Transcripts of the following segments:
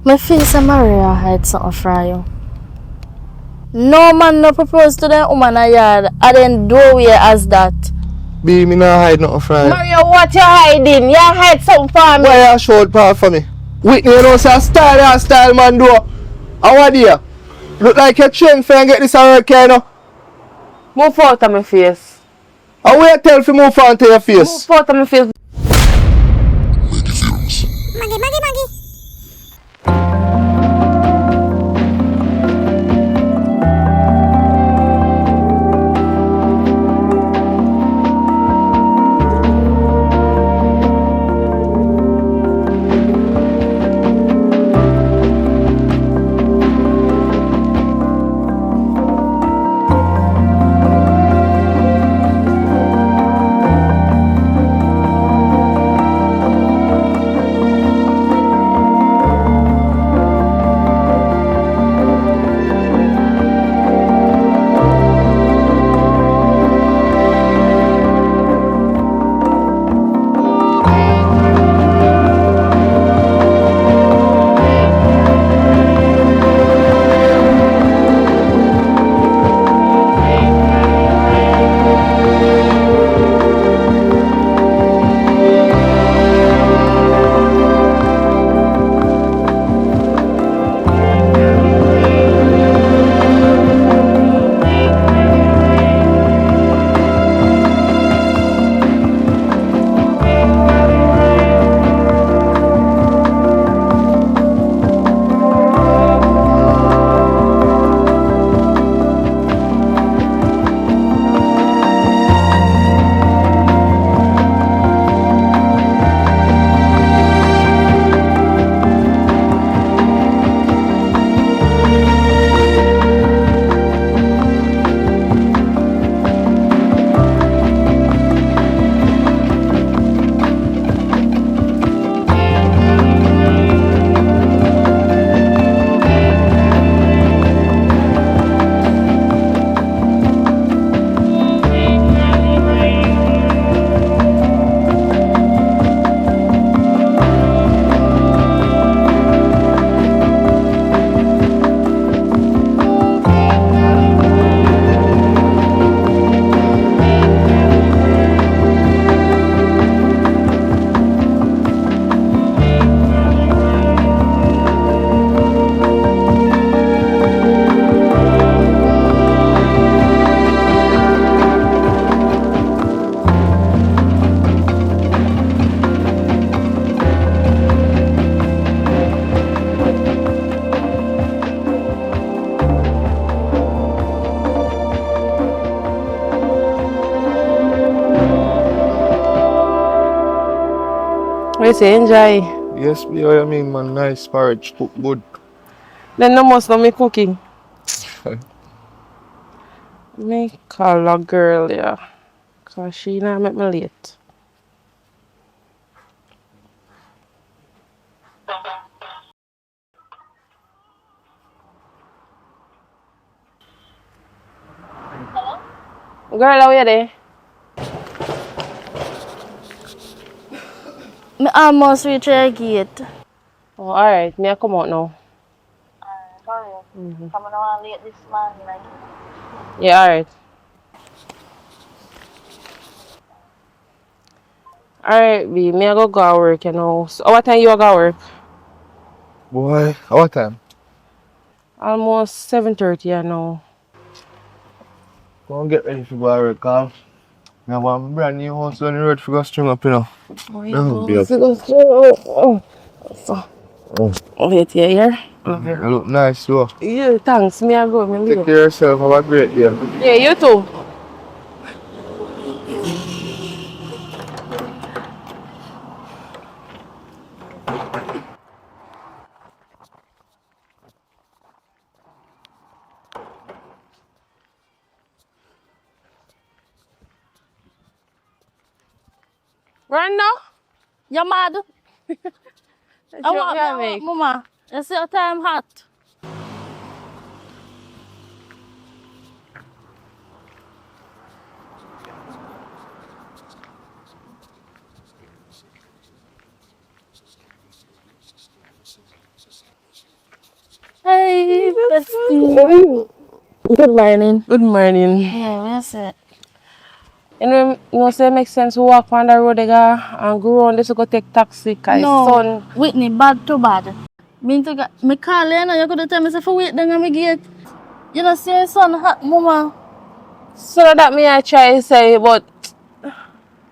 My face and Maria hide something from you. No man no propose to the woman a yard and then doorway as that. B, me not hide nothing from you. Mario, what you hiding? You hide something from me. Why you show it part for me? Whitney, you know, say style man do. How are you? Look like you're trained for and get this work, you know. Move out of my face. How will you tell if you move on to your face? Move out of my face. Maggy Films. Maggy. We say enjoy. Yes, B, what you mean, man? Nice porridge, cook good. Then no must know me cooking. Me call a girl, yeah. Cause she not make me late. Girl, how you there? Me almost reach your gate. Oh, alright. Me I come out now. Sorry. Coming on late this morning. Like, Yeah, alright. Alright, B. Me I go work, you know. So what time you go work? Boy, what time? Almost 7:30, you know. Go and get ready for go to work, cause I have one brand new house on the road for go string up, you know. Oh, Yeah, be yeah. up. Wait, you here? You look nice, too. Yeah, thanks. Me I go. Me Take leave. care of yourself, have a great day. Yeah, you too. Run now. You mad? I want make. mama. You see your time hot. Good morning. Good morning. Yeah, where's it? You know, say it makes sense to walk on the road and go around this to go take taxi. Cause No, Whitney, bad to bad. Me call you, you could tell me say for wait then me gate. You know, say son hot mama. So that me I try to say, but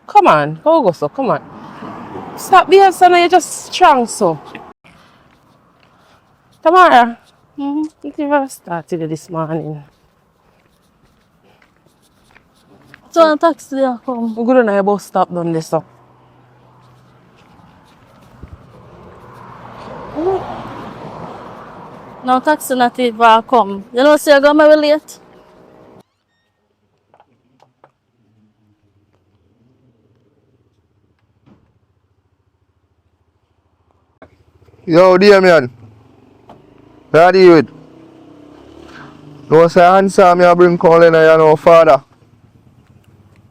come on, go so, come on. Stop being so now, you're just strong so. Tamara, you never started this morning. So a taxi there come. We're going to your bus stop down this so. No taxi not even come. You know, say you're going to be late. Yo, Damien. Where are you with? No, say answer me, I bring calling you know, father.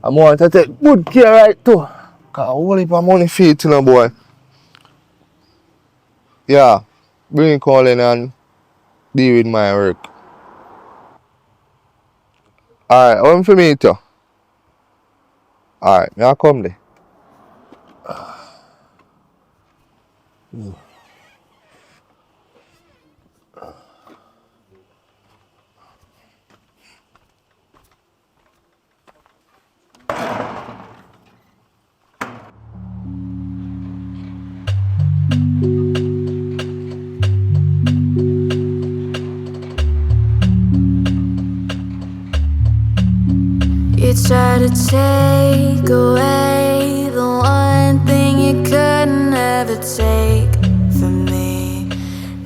I want to take good care right too. Cause all heap of money feet to no boy. Yeah, bring calling and deal with my work. Alright, I'm for meet you. Alright, now come there. You try to take away the one thing you could never take from me.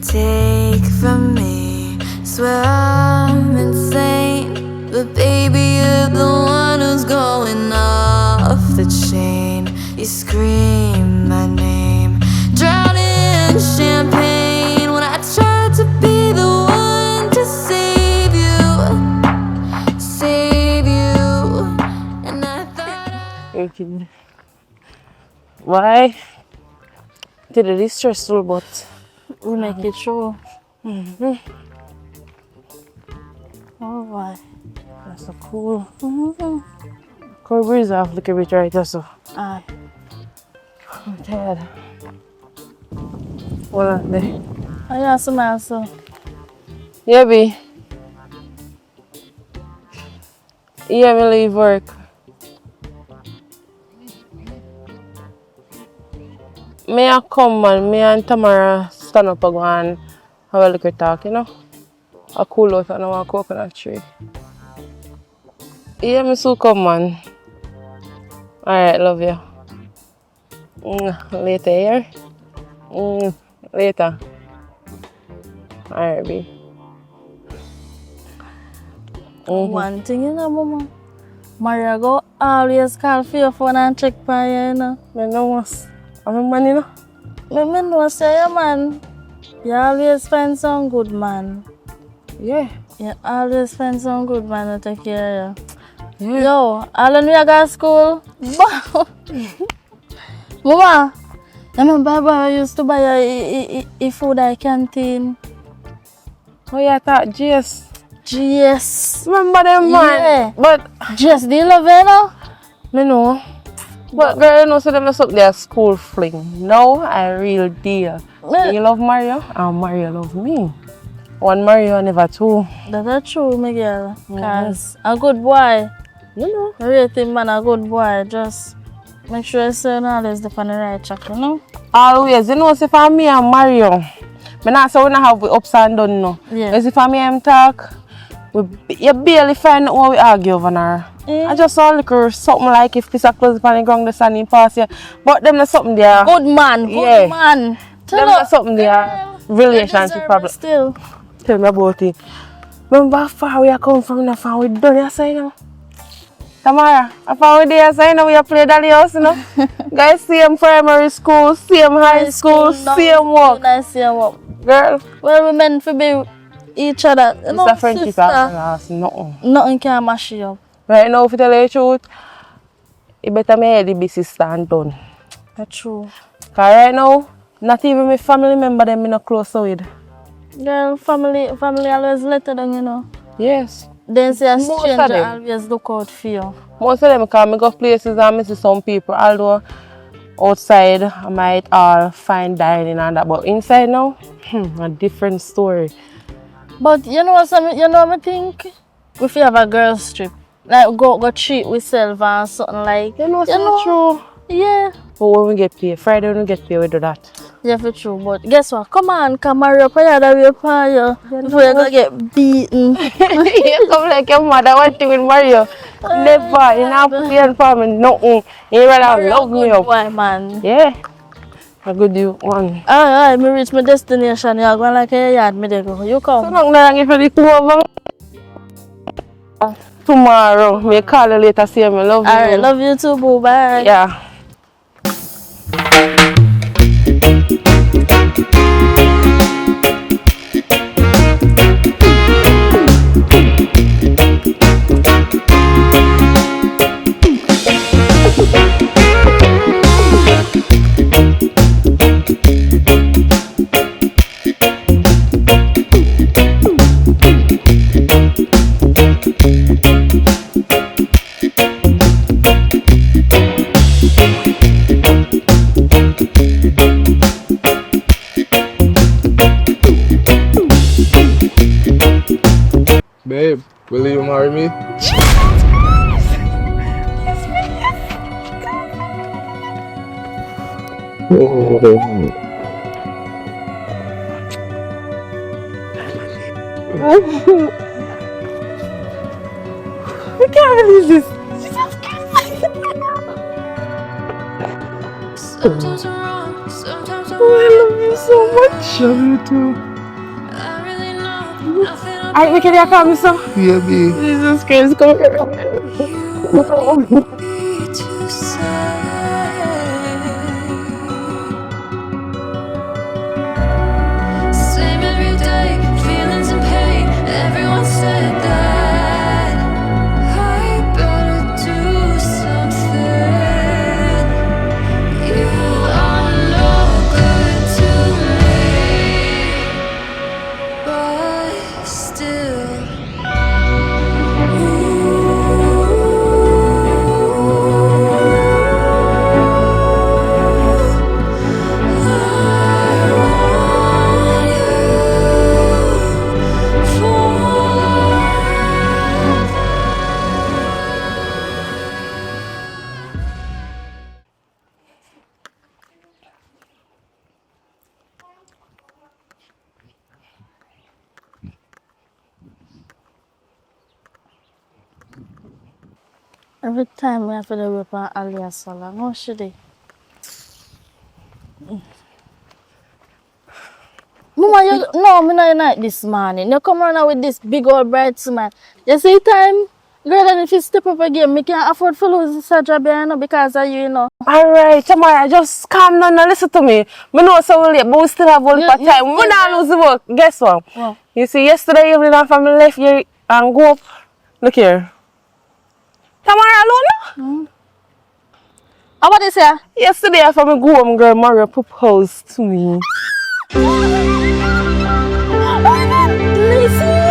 Take from me. Swear I'm insane, but baby you're the one who's going off the chain. You scream my name, drowning in champagne when I tried to be the one to save you. Save you, and I thought Okay. Why? Did it is stressful, but We make it through. Oh boy. that's so cool. Cold breeze off, look a bit right there, so. Aye. I'm tired. Hold on there. Oh yeah, smile so. Yeah, B. Yeah, me leave work. Me a come man, me and Tamara stand up and go and have a little talk, you know? A cool out and a coconut tree. Yeah, me so come man. Alright, love you. Later, here. Later. Alright, B. One thing you know, mama. Maria go always call for your phone and check for you, you know. Me know what's... I'm man, you know? Me know say you man. You always find some good man. Yeah. You always find some good man to take care of you. Yeah. Yo, all when we go to school, Mama, I remember I used to buy a food at canteen. Oh yeah, that GS. GS. Remember them man? Yeah. But GS, do you love it now? me know. But girl, you know, so them just up there school fling. No, a real deal. You love Mario, and Mario love me. One Mario, never two. That's true, Miguel. Because a good boy, You know. I rate him man a good boy. Just make sure you say always the on the right track, you know? Always, you know, say for me and Mario, me not say we not have the ups and downs, no. Yeah. Because if for me and talk, you barely find out what we argue over now. I just saw like something like if this a close upon the ground, the sun in pass you. But them not something there. Good man, good Yeah. man. Them not something there. Relationship problem. Still. Tell me about it. Remember how far we are come from the farm, we done your sign now. Tamara, how far we there sign now, we are play Dolly House, you know? Guys, same primary school, same high school, same work. Same work. Girl, Well, we meant to be each other. You know, it's a friendship sister. that last nothing. Nothing can mash you up. Right now, if you tell you the truth, you better make the big sister and done. That's true. Because right now, not even my family member them me not close with. Girl, family always let her down, you know. Yes. Then say a Most of stranger them. always look out for you. Most of them come, I go places and I see some people, although outside I might all fine dining and that, but inside now, a different story. But you know what I think? If you have a girls trip, like go treat yourself and something like You know, so true. Yeah. But when we get paid, Friday when we get paid, we do that. Yeah, for true. But guess what? Come on, come hurry up that way for you before you gonna get beaten. You come like your mother one thing with Mario. Never, you know, put your for me, nothing. You rather love me up. Boy, man. Yeah. A good you one. Alright, me reach my destination. You're going like a yard, me there go. You So come. long na if you come over tomorrow, me call you later, say me love you. Alright, love you too, boo. Bye. Yeah. Babe, will you marry me? We can't believe this. Sometimes I'm wrong, sometimes I'm Oh, I right. love you so much. Love you too. I really know nothing about I make it call me so. Baby. Jesus Christ, come here. you to say. Same every day, feelings and pain. Everyone said that I better do something. You are no good to me, but still. Every time we have to do with an alias salon, how should they? Mama, you no, me not like this morning. You come around with this big old bright smile. You see time, girl, and if you step up again, me can't afford to lose this job, you know, because of you, you know. Alright, Tamara, just calm down and listen to me. Me know so late, but we still have only for time. We not lose the work. Guess what? What? You see, yesterday evening after me left here and go up. Look here. Tamara alone? How about this here? Yesterday after me go home, girl, Mario proposed to me.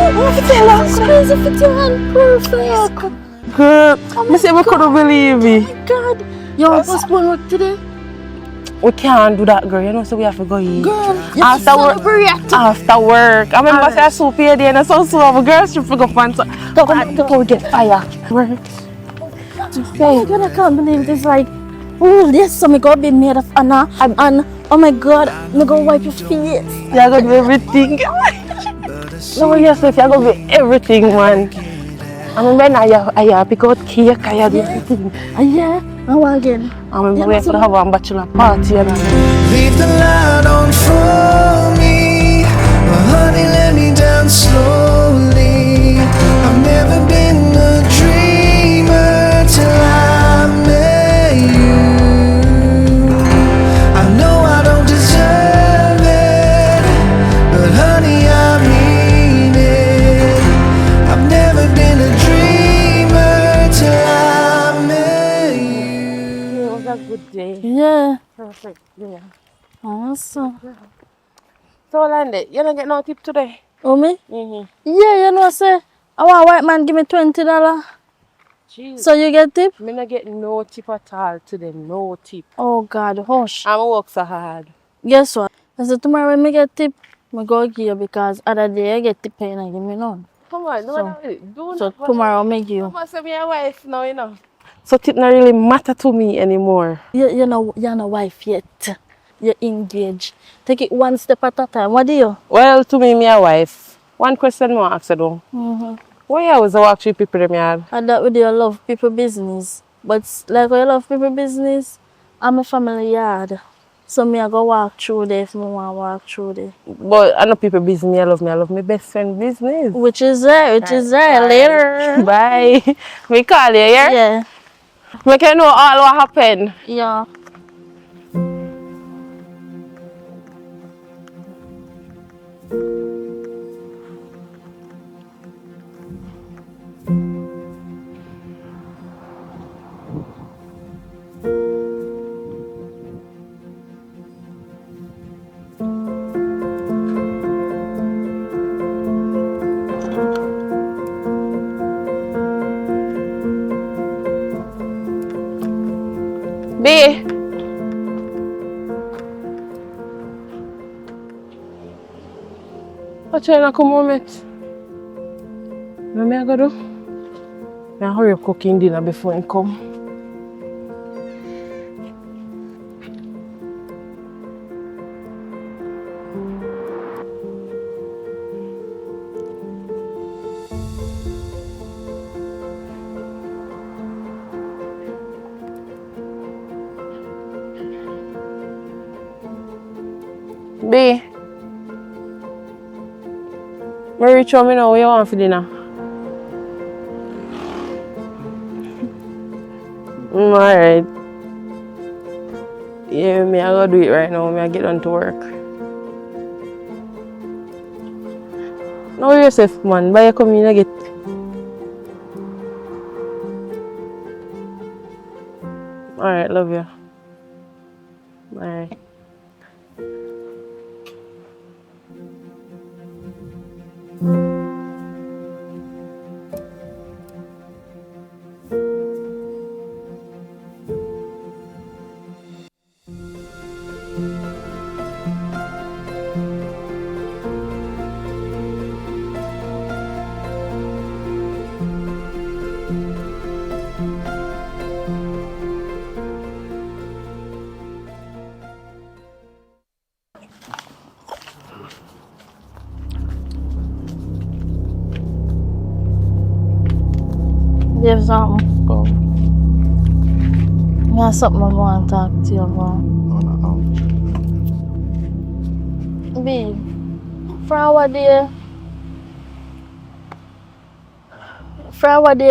Crazy fit your hand, perfect. Girl, me say we couldn't believe it. Oh my God. You want to postpone work today? We can't do that, girl. You know, so we have to go eat. Girl, you After work. celebrate. After work. I remember say I soup here there and so have a girl trip to go find so. Come on, go get fire. Work. Oh my God, I can't believe this. Like, oh, this so me gonna be made of honor. And oh my God, me gonna wipe your face. You're gonna do everything. No, yes, if you're gonna do everything, man. I remember I pick out cake, I do everything. Yeah, how again? I remember we have to have a bachelor party and Leave the light on for me. Honey, let me down slowly. I've never been a dreamer till I met you. I know I don't deserve it, but honey, I mean it. I've never been a dreamer till I met you. it was a good day. Yeah. Perfect, yeah. Awesome. So, Landy, you don't get no tip today? Oh, me? Mm-hmm. Yeah, you know, say, I want white man give me $20. Jeez. So you get tip? Me not get no tip at all today. No tip. Oh, God, hush. I'm work so hard. Guess what? I said, tomorrow when me get tip, I go give you because other day I get tip and I give me none. Come on, do So- not really. Do So not tomorrow I make you. You must be a wife now, you know. So tip not really matter to me anymore. You're not wife yet. You're engaged. Take it one step at a time. What do you? Well, to me a wife. One question more ask you though. Mm-hmm. Why you always walk through people them yard? And that with you love people business. But like when you love people business, I'm a family yard. So me I go walk through there if me want to walk through there. But I know people business, I love my best friend business. Which is there later. Bye. We call you, yeah? Yeah. We can know all what happened. Yeah. B. What you gonna come home with? What me I go do? I hurry up cooking dinner before he come. B. Me reach home now, what you want for dinner? Alright. Yeah, me I go do it right now, me I get on to work. Know yourself, man, buy you come in and get. Alright, love you. Alright. There's something. Go. I have something I want to talk to you about. No. B, for our day,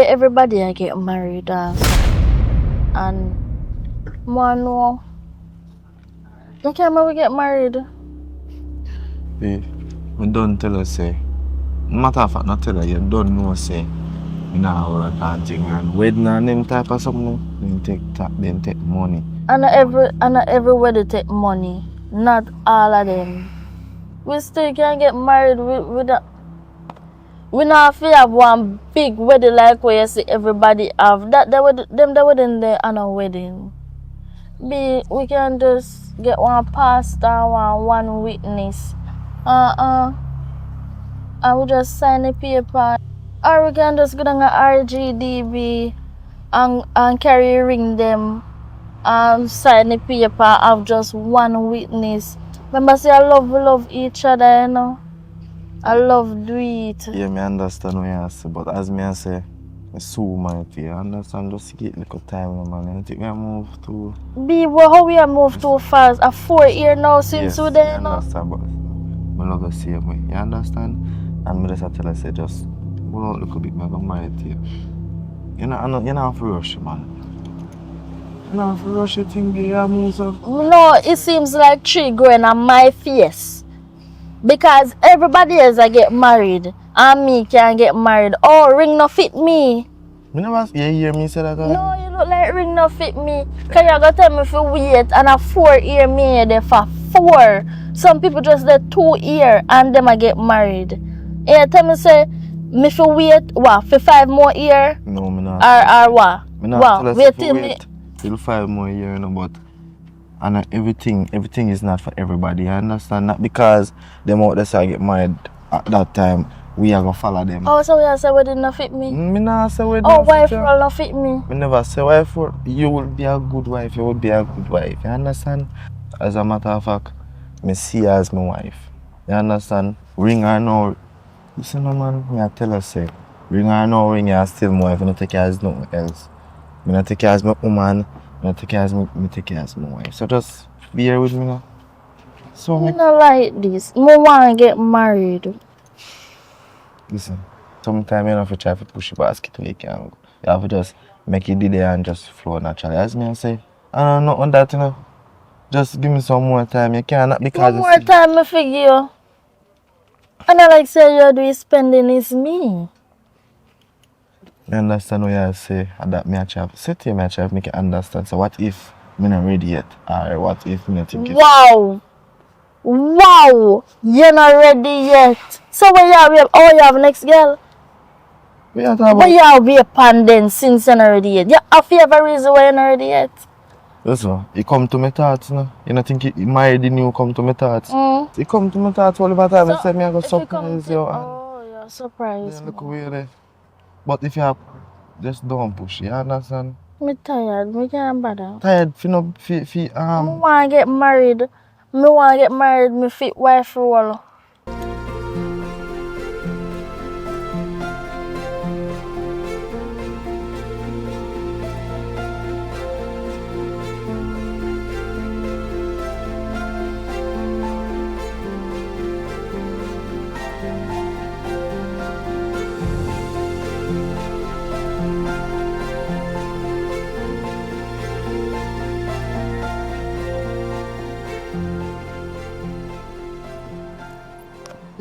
everybody I get married and man know. You can't we get married. Babe, I don't tell her say. Matter of fact, not tell her you don't know say. Nah, all that thing and wedding and them type of something. Then take money. And every wedding take money. Not all of them. We still can get married we not feel have one big wedding like where you see everybody have. They wouldn't there on a wedding. We can just get one pastor and one witness. And we just sign a paper. Or we can just go down to RGDB and carry ring them and sign the paper of just one witness. Remember say I love each other, you know. I love do it. Yeah, me understand what you say, but as me I say, it's so mighty. You understand? Just get a little time, man. I think we move to. How we have moved too fast? A 4 year now since we there, you I know. understand, but I love the same way. You understand? And me just tell her say just hold on a little bit, me go marry to you. You know, you not have to rush, man. You not have to rush your thing, you move so. No, it seems like tree growing on my face. Because everybody else I get married and me can get married. Oh, ring no fit me. Me never hear me say that. No, you look like ring no fit me. Can you go tell me if you wait and a 4 year me there for 4. Some people just there 2 years and them I get married. Yeah, tell me say me for wait what for 5 more years? No, me not. Or what? Me not Wow, tell us wait if till we me. wait till 5 more years, you know, but and everything is not for everybody. You understand? Not because them out there say I get married at that time, we are gonna follow them. Oh, so you say wedding not fit me? Me not say wedding. Oh, wife roll not fit me. Me never say wife roll. You will be a good wife. You will be a good wife. You understand? As a matter of fact, me see her as my wife. You understand? Ring her now. Listen, no man. Me I tell her say, ring her now. Ring her still my wife. I don't take her as nothing else. Me not take her as my woman. Me not take her as me take her as my wife. So just be here with me now. So Me not like this. Me want to get married. listen. Sometimes you have to try to push the basket where you can go. You have to just make it there and just flow naturally. As me I say, I don't know on that, you know. Just give me some more time. You cannot because One more time me figure. And I like say you do spending is me. I understand what you say. And that me I try. Say to you, me I try to make you understand. So what if me not ready yet? Or what if me not think it? Wow. Wow. You're not ready yet. So when you have next girl? We are talking But about. you have be a pan then since you're not ready yet. You have a reason why you're not ready yet. Listen, you come to my thoughts, you know. You don't think you married the new come to my thoughts. Mm. You come to my thoughts all the time. So, I said me I go if you come surprise to- you. Oh, you're surprised. Yeah, look away there. But if you have, just don't push. You understand? Me tired. Me can't bother. Tired, you know, I want to get married. Me fit wife role.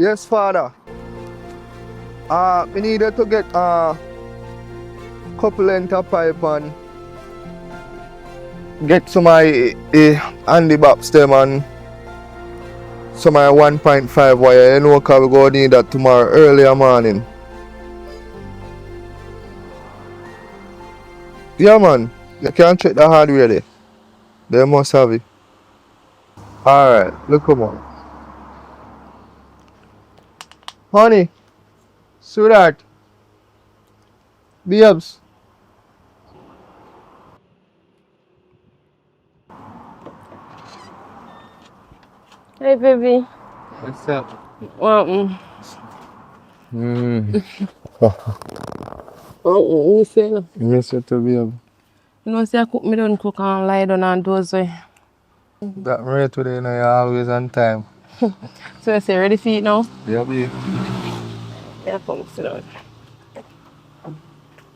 Yes, father. We needed to get couple length of pipe and get some handy box them and some 1.5 wire. You know, cause we go need that tomorrow early morning. Yeah, man. You can't check the hardware there. They must have it. Alright, look come on. Honey, sweetheart, babes. Hey, baby. What's up? You say no. Yes, you to babe. You know, say I cook me done cook and lie down and doze way. That right today, you know, you're always on time. So I say ready for it now? Yeah, babe. Yeah, come sit down.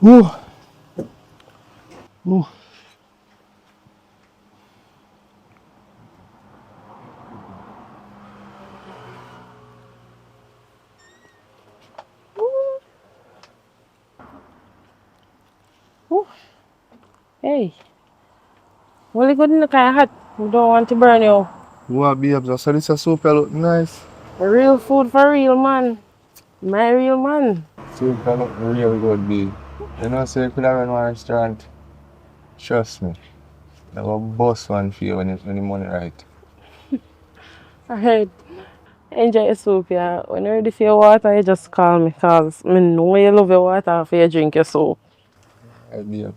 Ooh. Ooh. Hey. Well, you good in the kind of hot. We don't want to burn you. What, babes? So this a soup look nice. Real food for real man. My real man. Soup look real good, babe. You know, so you could have run one restaurant. Trust me. I will bust one for you when the money right. Alright. Enjoy your soup, yeah. When you're ready for your water, you just call me because I know you love your water after you drink your soup. Right, babe.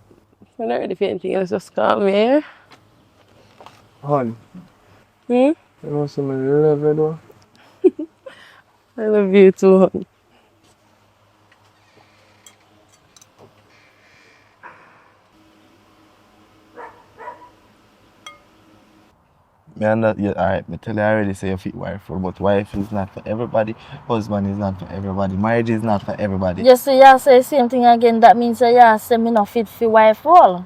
When you're ready for anything else, just call me, yeah? Hon, Hmm? you know something love you though? I love you too, hon. Yeah, alright, me tell you already say you fit wife for, but wife is not for everybody, husband is not for everybody, marriage is not for everybody. You see, you say same thing again. That means you say me not fit for wife role.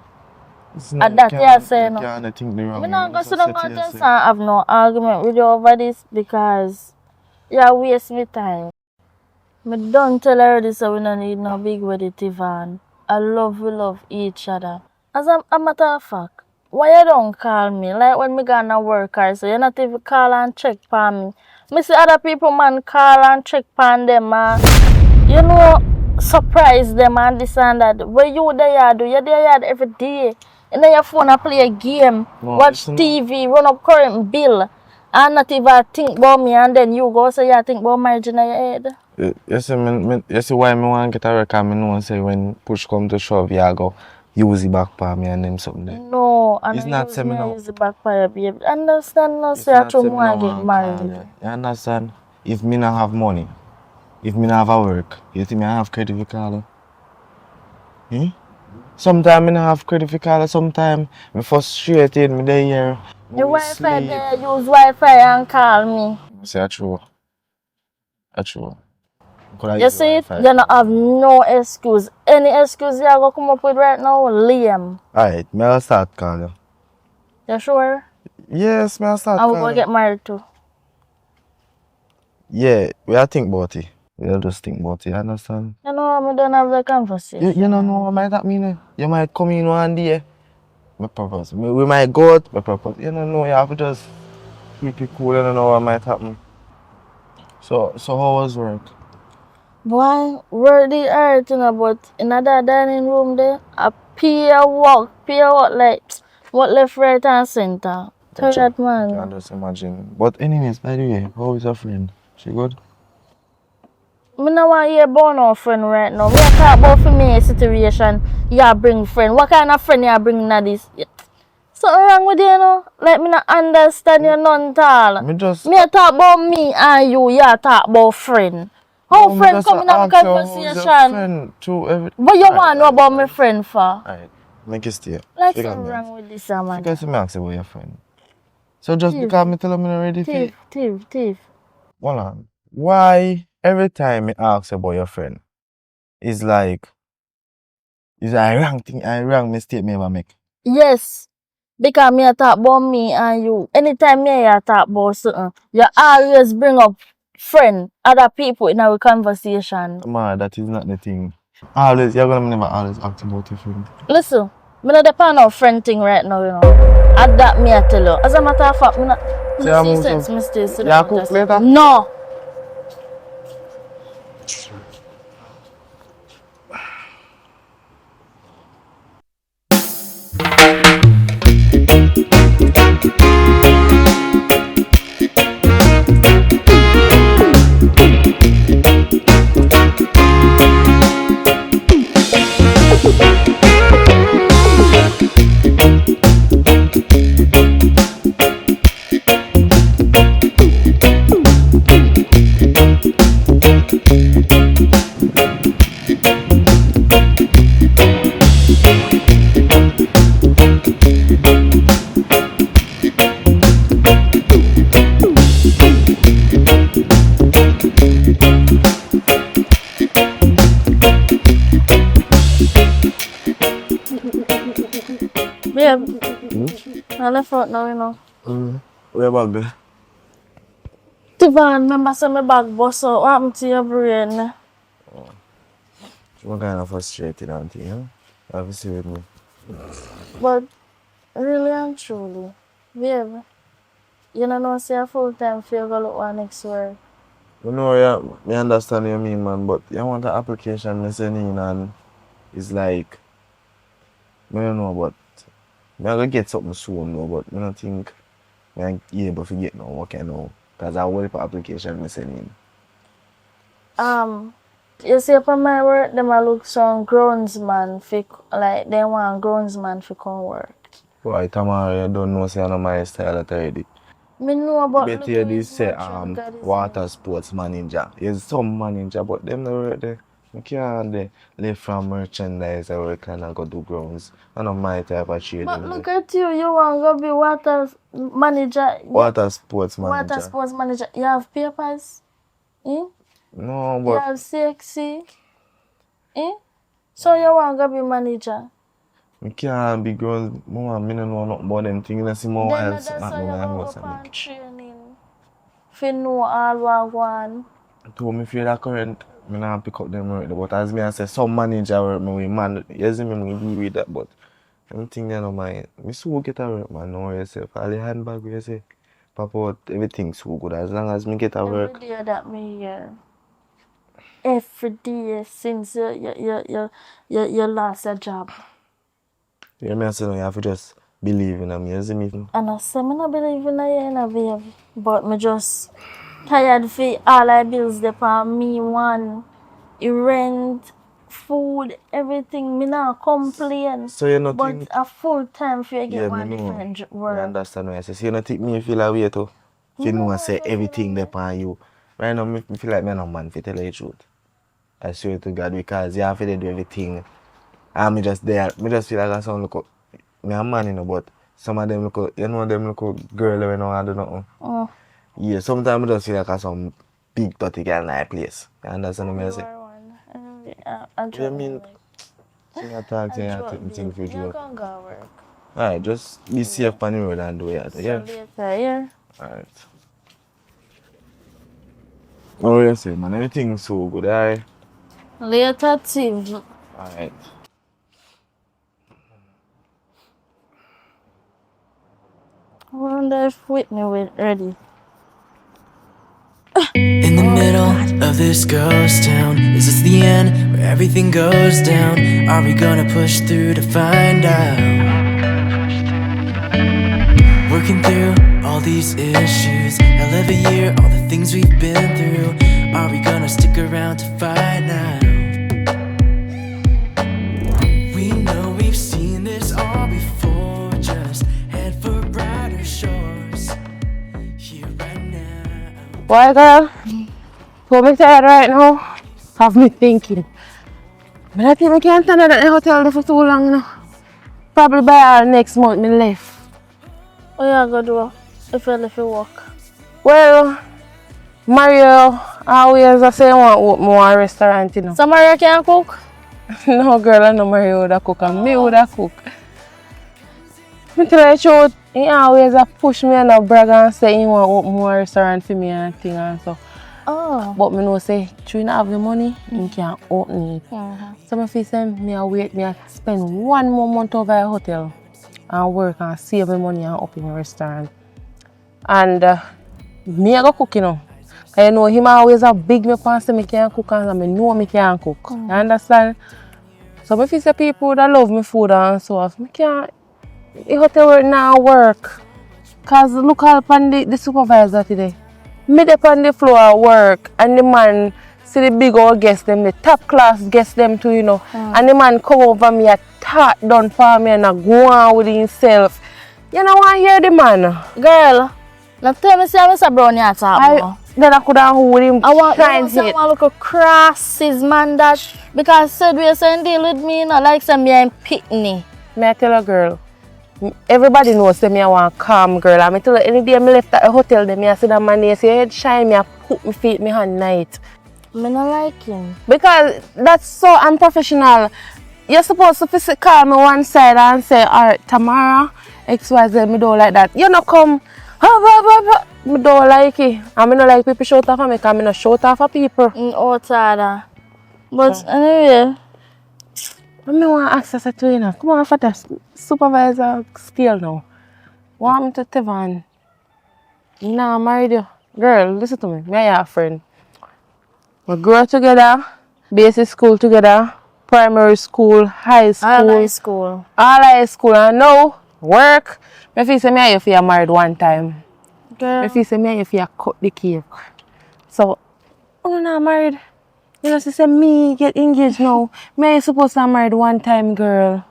It's And that you say no. You can't think me wrong. Me not go Just sit down say to and just yourself. have no argument with you over this because you waste me time. Me don't tell her this so we don't need no big wedding Tivan. We love each other. As a matter of fact, Why you don't call me? Like when me gonna work or so you not even call and check on me. Me see other people man call and check on them you know surprise them and this and that. What you there do? You there every day. And then your phone and play a game, watch TV, run up current bill, and not even think about me and then you go say you think about marriage in your head. You see why me want to get a record, me know say when push come to shove, you go use the back for me and them something there. No, it's not say me no. Use the back for your baby. Understand no say I want to get married. You understand? If me not have money, if me not have a work, you think me have credit for call? Sometimes I not have credit for call, sometimes me frustrated, me there here. The Wi-Fi there, use Wi-Fi and call me. Say that's true. That's true. You see it? You don't have no excuse. Any excuse you go come up with right now, Liam. Alright, may I start calling you? You sure? Yes, may I start I'm calling going to get married too. Yeah, we are think about it. We'll just think about it, understand? You know, I don't have the conversation. You don't know what might that mean? You might come in one day, my purpose. We might go out, my purpose. You don't know, you have to just keep it cool, you don't know what might happen. So how was work? Boy, work the earth, you know, but in another dining room there, I pay walk like what left, right and center. Tired man. I can just imagine. But anyways, by the way, how is your friend? She good? I don't want to hear about no friend right now. We are talking about for me situation. You bring friend. What kind of friend you bring in this? Something wrong with you, you know? Like, me not understand you none at all. Me talk about me and you talk about friend. How friend come in a conversation? What you want to know about my friend for? Alright, make it stay. Like, something wrong with this, man. Because me ask about your friend. So just because me tell him I'm ready for Thief. Hold on. Why every time me ask about your friend, it's like a wrong mistake me ever make? Yes. Because me talk about me and you. Anytime me talk about something, you always bring up friend, other people in our conversation. Man, that is not the thing. Always, you're gonna never always ask about your friend. Listen, me not depend on friend thing right now, you know. At that me I tell you. As a matter of fact, me not see sense mistakes. Yeah, cook later? No. Babe, I left out now, you know. Where bag there? Tivan, remember say my bag bust out. What happened to your brain? I'm kind of frustrated, auntie, huh? Obviously with me. But really and truly, babe, you don't know say a full-time feel go look one next work. You know, yeah, me understand what you mean, man, but you want an application me send in and it's like, I don't know, but I'm gonna get something soon, though, but I don't think I'm able to get no work now. Because I wait for application me send in. You see upon my work, them a look some groundsman like they want groundsman to come work. Boy, tomorrow you don't know say I know my style already. Me know about Bet you this say water sports manager. There's some manager, but them no work there. I can't live from merchandise or work and go do grounds. I know my type of trade. But look at you want to be water manager. Water sports manager. Water sports manager. You have papers? No, but you have sexy? So you want to be manager? I can't be grounds. Mama, I don't know nothing about them things. I see more else. Then that's why you want to go on training. If you know all what one. To me feel that current, I don't pick up them work. But as me I say, some manager work me with man. Yes, me deal with that, but I'm thinking I don't mind. Me so get a work, man. Know yourself. All the handbag you say, pop out, everything so good. As long as me get a work. Every day that me hear. Every day since you lost a job. You hear me? I say no, you have to just believe in me. You see me? And I say, I not believe in you, babe. But me just tired for all I bills dey on me one. Rent, food, everything. Me not complain. So you not But think? a full time for you get Yeah, me one know. different You work. understand what I say? So you not think me feel a way too? If you know I say everything depend you. Right now, me feel like me no man for tell you the truth. I swear to God, because you have to do everything. And me just there. Me just feel like I sound look up. Me a man, you know, but some of them look up, you know, them look up girl when I do nothing. Oh, Yeah, sometimes I just feel like I some big dirty girl in that place. You understand what I you say? are one. What do you mean? See, I talk to you, I take me thing for You joke. can go work. Alright, just be safe on the road and do it. So Yeah? later, yeah. Alright. What do you say, man? Everything's so good, alright? Later, too. Alright. I wonder if Whitney will ready. In the middle of this ghost town, is this the end where everything goes down? Are we gonna push through to find out? Working through all these issues, hell of a year, all the things we've been through. Are we gonna stick around to find out? We know we've seen this all before, just head for brighter shores. Here right now. Boy, girl, so me tired right now. Have me thinking. But I think I can't stand at the hotel there for too long now. Probably by next month me left. Oh, yeah, go do if you left your work. Well, Mario always I say want open more restaurant, you know. So Maria can cook? No girl, I know Mario would cook and me would cook. Me tell you the truth, he always a push me and a brag and say he want open more restaurant for me and thing and so. Oh. But me know say, through not have the money, he can't open it. So me feel say me a wait, me a spend 1 more month over at hotel and work and save my money and open a restaurant. And me a go cook, you know. Cause you know him always a big me pan say me can cook and I know me can cook. You understand? So me feel say people that love me food and so off, me can't the hotel work now work. Cause look all upon the supervisor today. Me dey on the floor at work and the man see the big old guests them, the top class guests them too, you know. And the man come over me a talk done for me and a go on with himself. You know want hear the man? Girl, now tell me say Mr. Brownie at all. Then I could have hold him I want shine to head. look a crosses man that because said we saying deal with me, you know, like some me and Pitney. Me I tell a girl, everybody knows say me I want calm girl. And I tell her any day me left at the hotel, then me I see that man there say head shine me I put my feet me hand night. Me not like him. Because that's so unprofessional. You're supposed to call me one side and say, alright, Tamara, XYZ, me don't like that. You know come, me don't like it. And me don't like people shout off of me because me not shout off of people. Outside. But anyway. I want access to you know. Come on for that supervisor scale now. Want me to Tevan? Nah, I'm married you. Girl, listen to me. Me and your friend. We grow together, basic school together, primary school, high school. All high school. All high school. And now, work. I feel say me and you feel married one time. Girl. I feel say me and you feel cut the cake. So, I'm not married. You know, she say me get engaged now. Me and you supposed to be married one time, girl.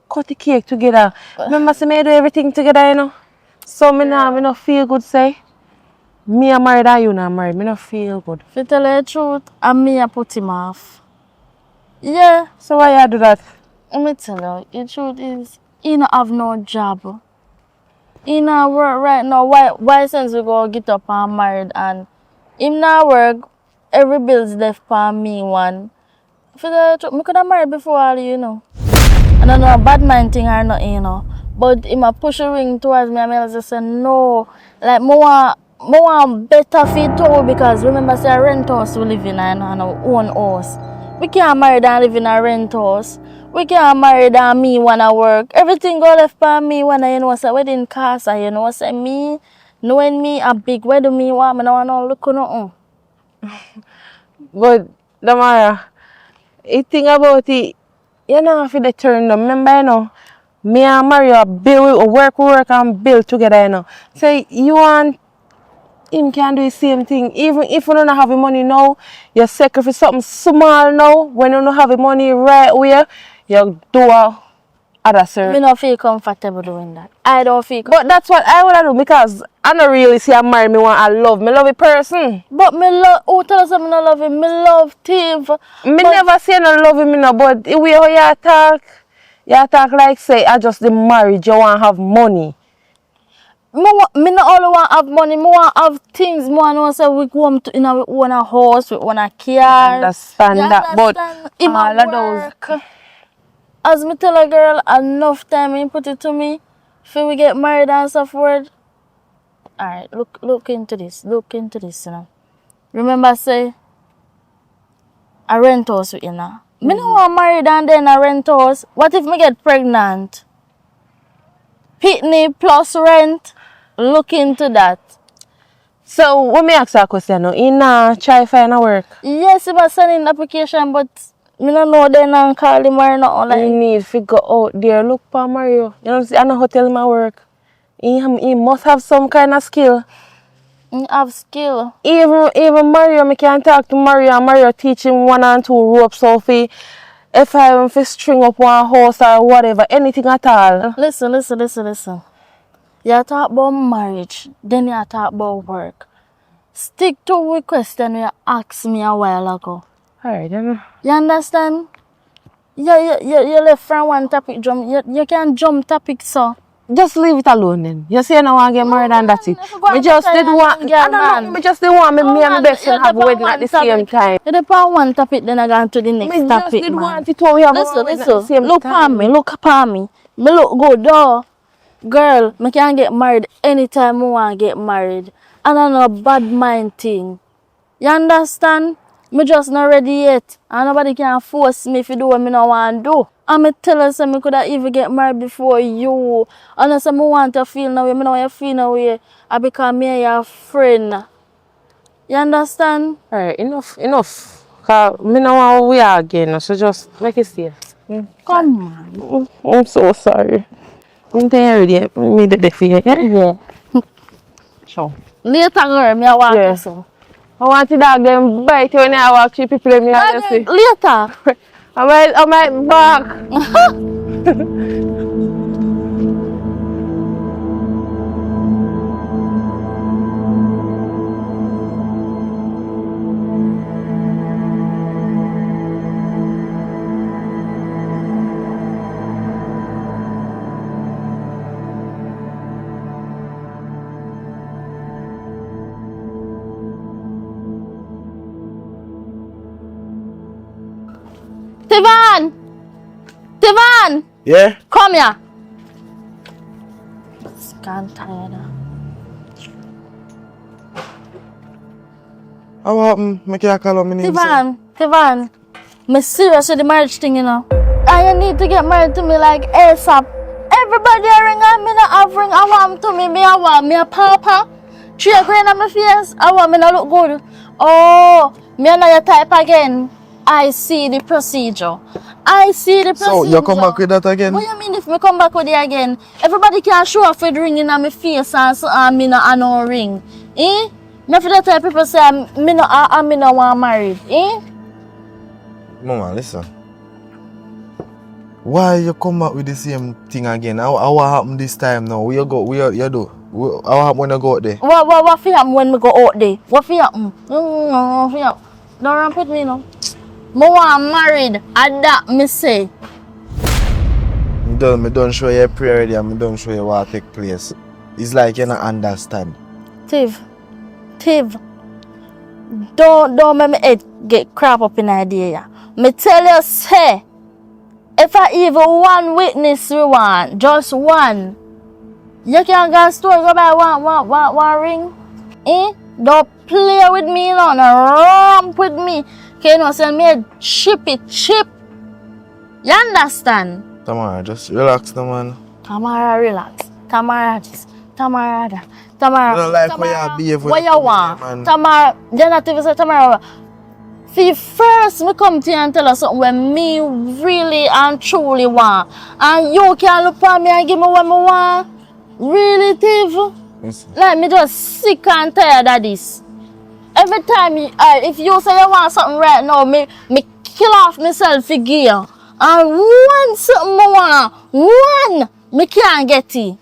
Cut the cake together. Remember, say me do everything together, you know. So me not feel good, say. Me a married and you not married. Me not feel good. If you tell you the truth, and me I put him off. Yeah. So why you do that? Let me tell you, the truth is, he not have no job. He not work right now. Why since we go get up and married and him not work, every bill's left for me one. If you tell you the truth, me could have married before all you know. I don't know a bad mind thing or nothing, you know. But him a push a ring towards me and I just say no. Like more better fit too because remember say a rent house we live in and our own house. We can't marry and live in a rent house. We can't marry than me wanna work. Everything go left for me wanna, you know, say wedding cost, and you know, say me, knowing me a big wedding me want, me no want no look nothing. But Damara, the thing about it, you know have to turn them. Remember, you know, me and Mario build, work and build together, you know. So you want him can do the same thing. Even if you don't have the money now, you sacrifice something small now. When you don't have the money right away, you do other Me service. no feel comfortable doing that. I don't feel But that's what I wanna do because I don't really see I marry me want I love. Me love a person. But me love, who tells me no love him? Me love Steve. Me never say no love him, no, but the way how you talk like say I just the marriage, you want have money. Me not only want have money, me want have things. Me want to say we go home to in our own house, we own a car. Understand You that, but understand? Him all a of those. work. As me tell a girl enough time he put it to me, for we get married and so forth. Alright, look into this. Look into this, you know. Remember say a rent house with you know. Me no want married and then a rent house. What if me get pregnant? Pitney plus rent. Look into that. So when me ask you a question now, you try find a work. Yes, he was sending application, but me no know then and call him or nothing like. You need to go out there, look for Mario. You know, see, I know how tell him I work. He must have some kind of skill. He have skill. Even Mario, me can talk to Mario and Mario teach him 1 and 2 ropes so if I want to string up one horse or whatever, anything at all. Listen. You talk about marriage, then you talk about work. Stick to the question you asked me a while ago. Alright, then. You understand? You left from one topic jump. You can jump topic so. Just leave it alone then. You say I don't want to get married and that's it. Me just did want, I don't know, me just didn't want me and my best friend have wedding at the same time. You depend one topic, then I go to the next Me just topic, did man. want it when we have a wedding at the Listen. same Look time. upon me. Me look good, though. Girl, me can get married anytime I want to get married. And I know bad mind thing. You understand? Me just not ready yet. And nobody can force me to do what me no want to do. And me tell her say me could have even get married before you. And I say me want to feel now way, me no want to feel now way. I become me your friend. You understand? Alright, enough. Cause me no want we are again, so just make it stay. Come on. I'm so sorry. I'm tired yet. Me the for you, yeah? Yeah. Sure. Later, girl, me I walk Yeah. you so. I want the dog them bite when I walk to people them here. See. Later. I might back. Tivan! Yeah? Come here. I'm tired. How happened? Make you call on me name, sir? Tivan. Me serious with the marriage thing, you know. And you need to get married to me like ASAP. Everybody ring and me not have ring. I want to me I want me a papa. 3 grand on my face. I want me to look good. Oh, me know your type again. I see the procedure. So, you come back with that again? What you mean if me come back with it again? Everybody can show off with ring in my face and so me no ring. Eh? Me for that type of people say me no want married. Eh? Mama, listen. Why you come back with the same thing again? What happened this time now? Where you go? Where you do? How happened when you go out there? What for happen when me go out there? What for happen? What for happen? Don't ramp with me now. Me want married. And that me say. Me don't show you a prayer already and me don't show you what take place. It's like you don't understand. Tiv. Don't make me head get crap up in idea. Me tell you say, if I even one witness we want, just one, you can go store go buy one ring. Eh? Don't play with me no ramp with me. Okay, no send me chip. You understand? Tamara, just relax, no man. Tamara, relax. Tamara, this. Tamara, that. Tamara, I don't like Tamara, how you behave when what you you come in want? here, man. Tamara, you're not even say Tamara. See, first, me come to you and tell us something when me really and truly want. And you can look at me and give me what I want. Really, Tiv? Yes. Like, me just sick and tired of this. Every time, if you say you want something right now, me kill off myself for gear. And one something I want, one, me can't get it.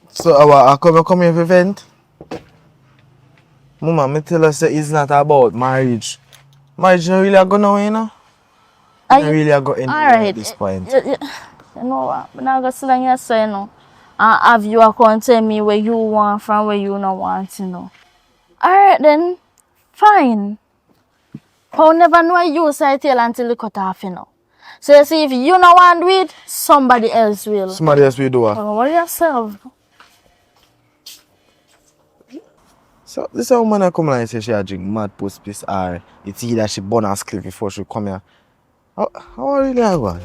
So, I come here for vent. Mama, me tell us that it's not about marriage. Marriage not really go nowhere, you know? Are Not you- really go anywhere Alright. at this point. You know what? I'm not going to slang you say, no. And have you account tell me where you want from where you not want, you know. Alright then, fine. I'll never know you say tell until you cut off, you know. So you see, if you don't want to do it, somebody else will. Somebody else will do it. Oh, worry yourself. So, this is woman come and say she a drink mad post piece or it's either she burn her clip before she come here. How really I go?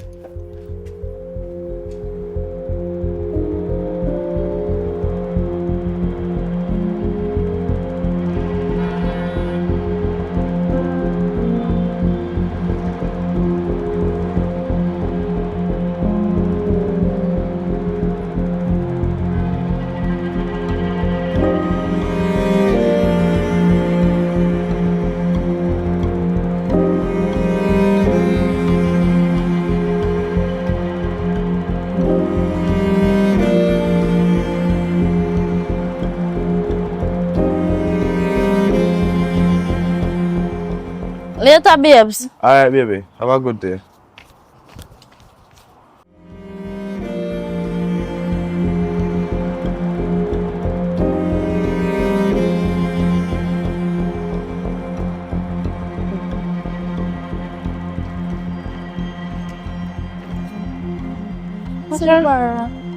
Later, babes. Alright, baby. Have a good day.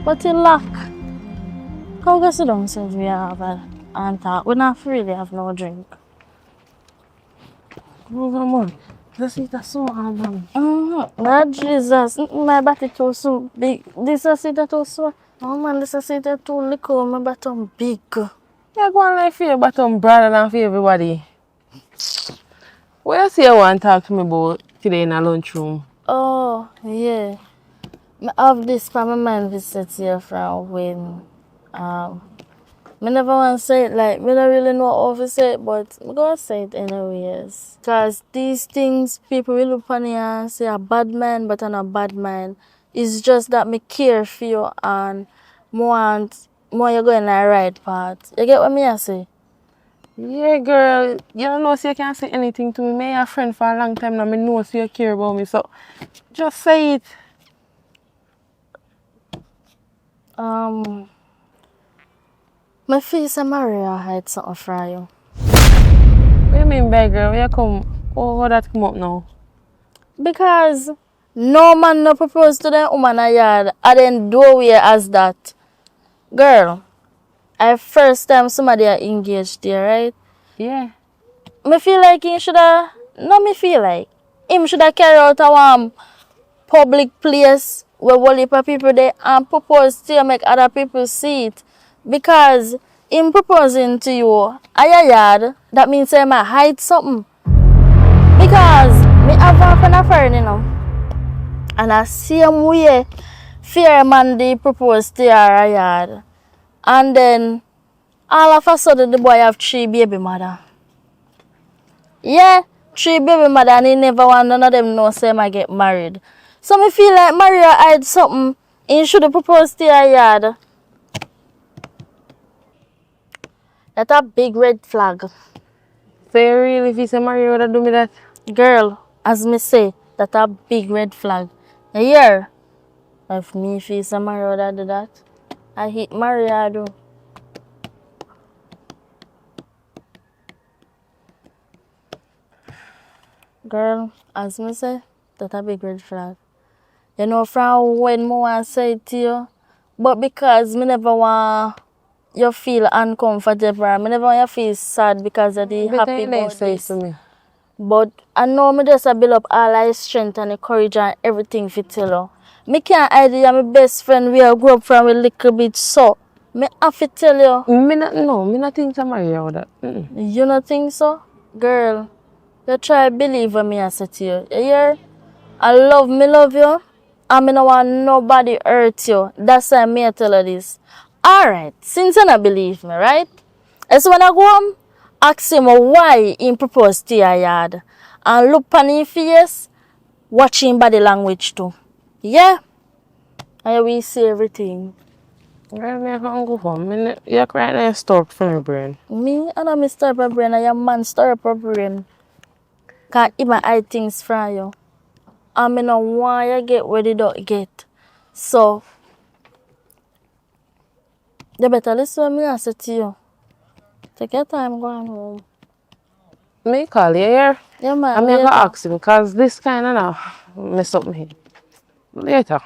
But you lack. Come go sit down, so we have and talk. We not really have no drink. Come on. Just eat a so hard, man. Lord Jesus, my body too so big. This is it too so. Oh man, this is it too little. My bottom big. Yeah, go on like for your bottom brother than for everybody. What you say you want to talk to me about today in the lunchroom? Oh yeah. I have this for my man visit here from when I never want to say it like me don't really know how to say it, but I'm gonna say it anyways. Cause these things people will look on you and say a bad man, but I'm a bad man. It's just that me care for you and more you're going the right path. You get what me I say? Yeah, girl. You don't know so you can't say anything to me. Me a friend for a long time now. I know so you care about me. So just say it. My face and Maria hide something from you. What you mean by girl? Where you come? Oh, how that come up now? Because no man no propose to them woman a yard and then doorway as that. Girl, I first time somebody are engaged there, right? Yeah. Me feel like him shoulda no me feel like him shoulda carry out a public place where whole heap of people there and propose to you make other people see it. Because him proposing to you a your yard, that means say might hide something. Because me have one friend of foreign, you know. And I see him way fear man they propose to her a yard. And then all of a sudden the boy have 3 baby mother. Yeah, 3 baby mother and he never want none of them know say I get married. So me feel like Maria hide something. He should have proposed to her yard. That's a big red flag. So you really, if you say Mario would do me that? Girl, as me say, that's a big red flag. You hear? If me feel some Maria that do that, I hit Maria do. Girl, as me say, that's a big red flag. You know from when me want say it to you, but because me never want you feel uncomfortable, me never want you feel sad because of the But happy you about say it this. to me. But I know me just a build up all my strength and the courage and everything for tell you. Me can't hide you, my best friend. We are grow up from a little bit so. Me have to tell you. Me not think to marry you with that. You not think so? Girl, you try believe what me I say to you. You hear? I love you. And me no want nobody hurt you. That's why me I tell you this. Alright, since you not believe me, right? So when I go home, ask him why he proposed to your yard. And look on his face, watch him body language too. Yeah? And we see everything. Girl, me can't go home. You're right now stop from my brain. Me, I don't stir up a brain. I am man stir up a brain. Can't even hide things from you. And me no want you get what you don't get. So, you better listen to me and say to you. Take your time going home. Me call you here. Yeah, man. I'm later. gonna ask him because this kind of now mess up me. Later.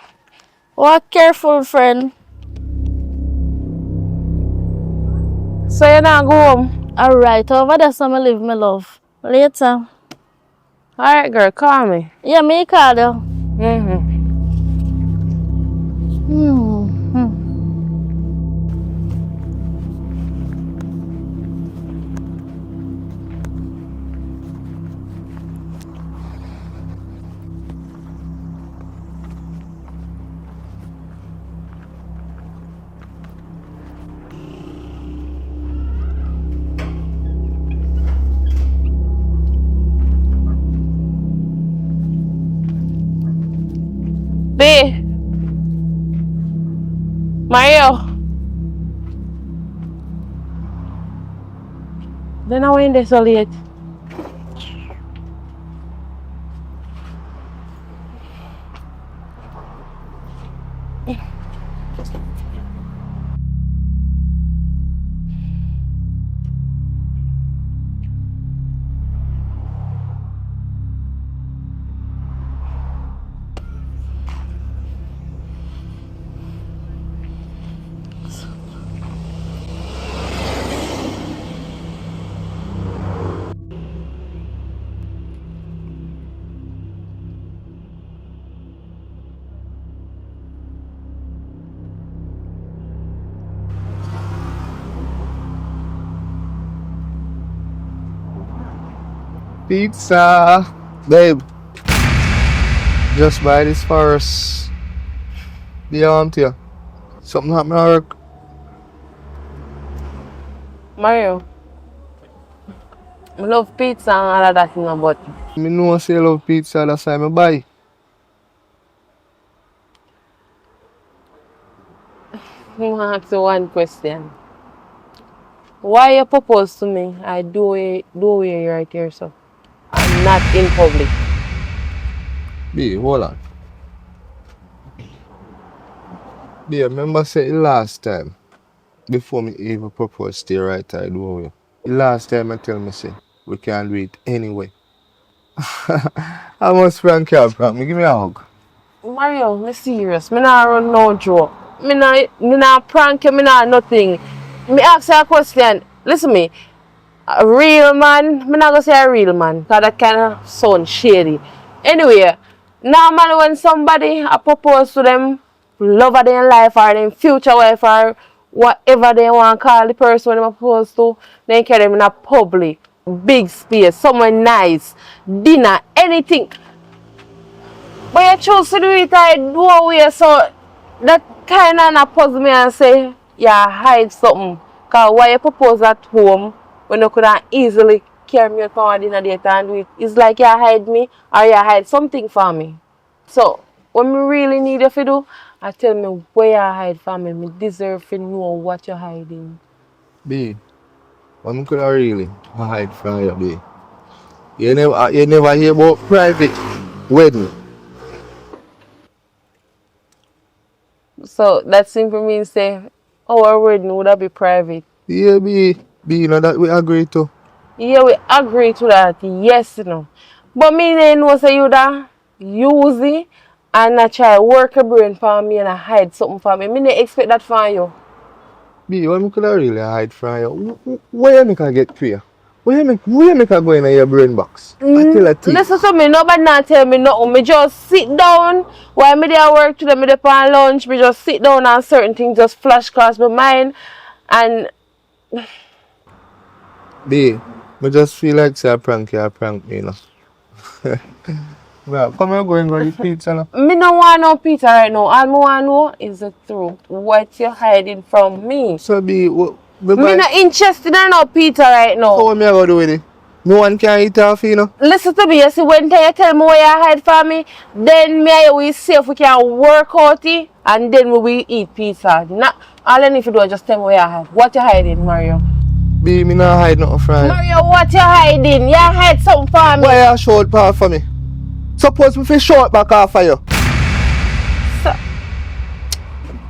Walk careful, friend. So you not go home? Alright, over there, so I live my love. Later. Alright, girl, call me. Yeah, me call you. Mm-hmm. B. Mario. Then I went there so late. Pizza. Babe. Just buy this first. Be on to you. Something happened at work. Mario. I love pizza and all of that, you know, but Me know I say I love pizza, that's why I buy. I want to ask you one question. Why you propose to me? I do it right here, so I'm not in public. B, hold on. B, remember say the last time, before me even propose to you right I do you. The last time I tell me say, we can do it anyway. I must prank you, prank me, give me a hug. Mario, me serious. Me not run no joke. Me not prank you, me not nothing. Me ask you a question. Listen me. A real man, me not gonna say a real man, cause that kind of sound shady. Anyway, normally when somebody I propose to them, love of their life or their future wife or whatever they want to call the person when they propose to, they carry them in a public, big space, somewhere nice, dinner, anything. But you choose to do it I do away, so that kind of not puzzle me and say, yeah, hide something. Because why you propose at home when you could have easily carry me out for a dinner date and do it? It's like you hide me or you hide something for me. So, when me really need you to do, I tell me where you hide from me. Me deserve to know what you're hiding. B, what could I really hide from you, B? You never hear about private wedding. So, that simply means say, our wedding would have be private. Yeah, B, you know that we agree to. Yeah, we agree to that. Yes, you know. But me then know say you da use it and I try work a brain for me and I hide something for me. Me not expect that from you. B, what could I really hide from you? Where you make I get clear? Where you make her go in your brain box? I tell her thing. Listen to me, nobody not tell me nothing. Me just sit down while me there work today, me there on lunch, me just sit down and certain things just flash across my mind and B, I just feel like say I prank me, you know. Well, come here, go and go eat pizza now. me no want no pizza right now. All I want to know is the truth. What you hiding from me? So B, Me not interested in no pizza right now. So what me I go do with it? No one can eat off, you know. Listen to me, you see, when you tell me what you hide from me, then me and you will see if we can work out it, and then we will eat pizza. Not, all I need to do is just tell me what you hide. What you hiding, Mario? B, me not hide nothing from you. Mario, what you hiding? You hide something from me. Why you short part for me? Suppose me fi short back off for you. So,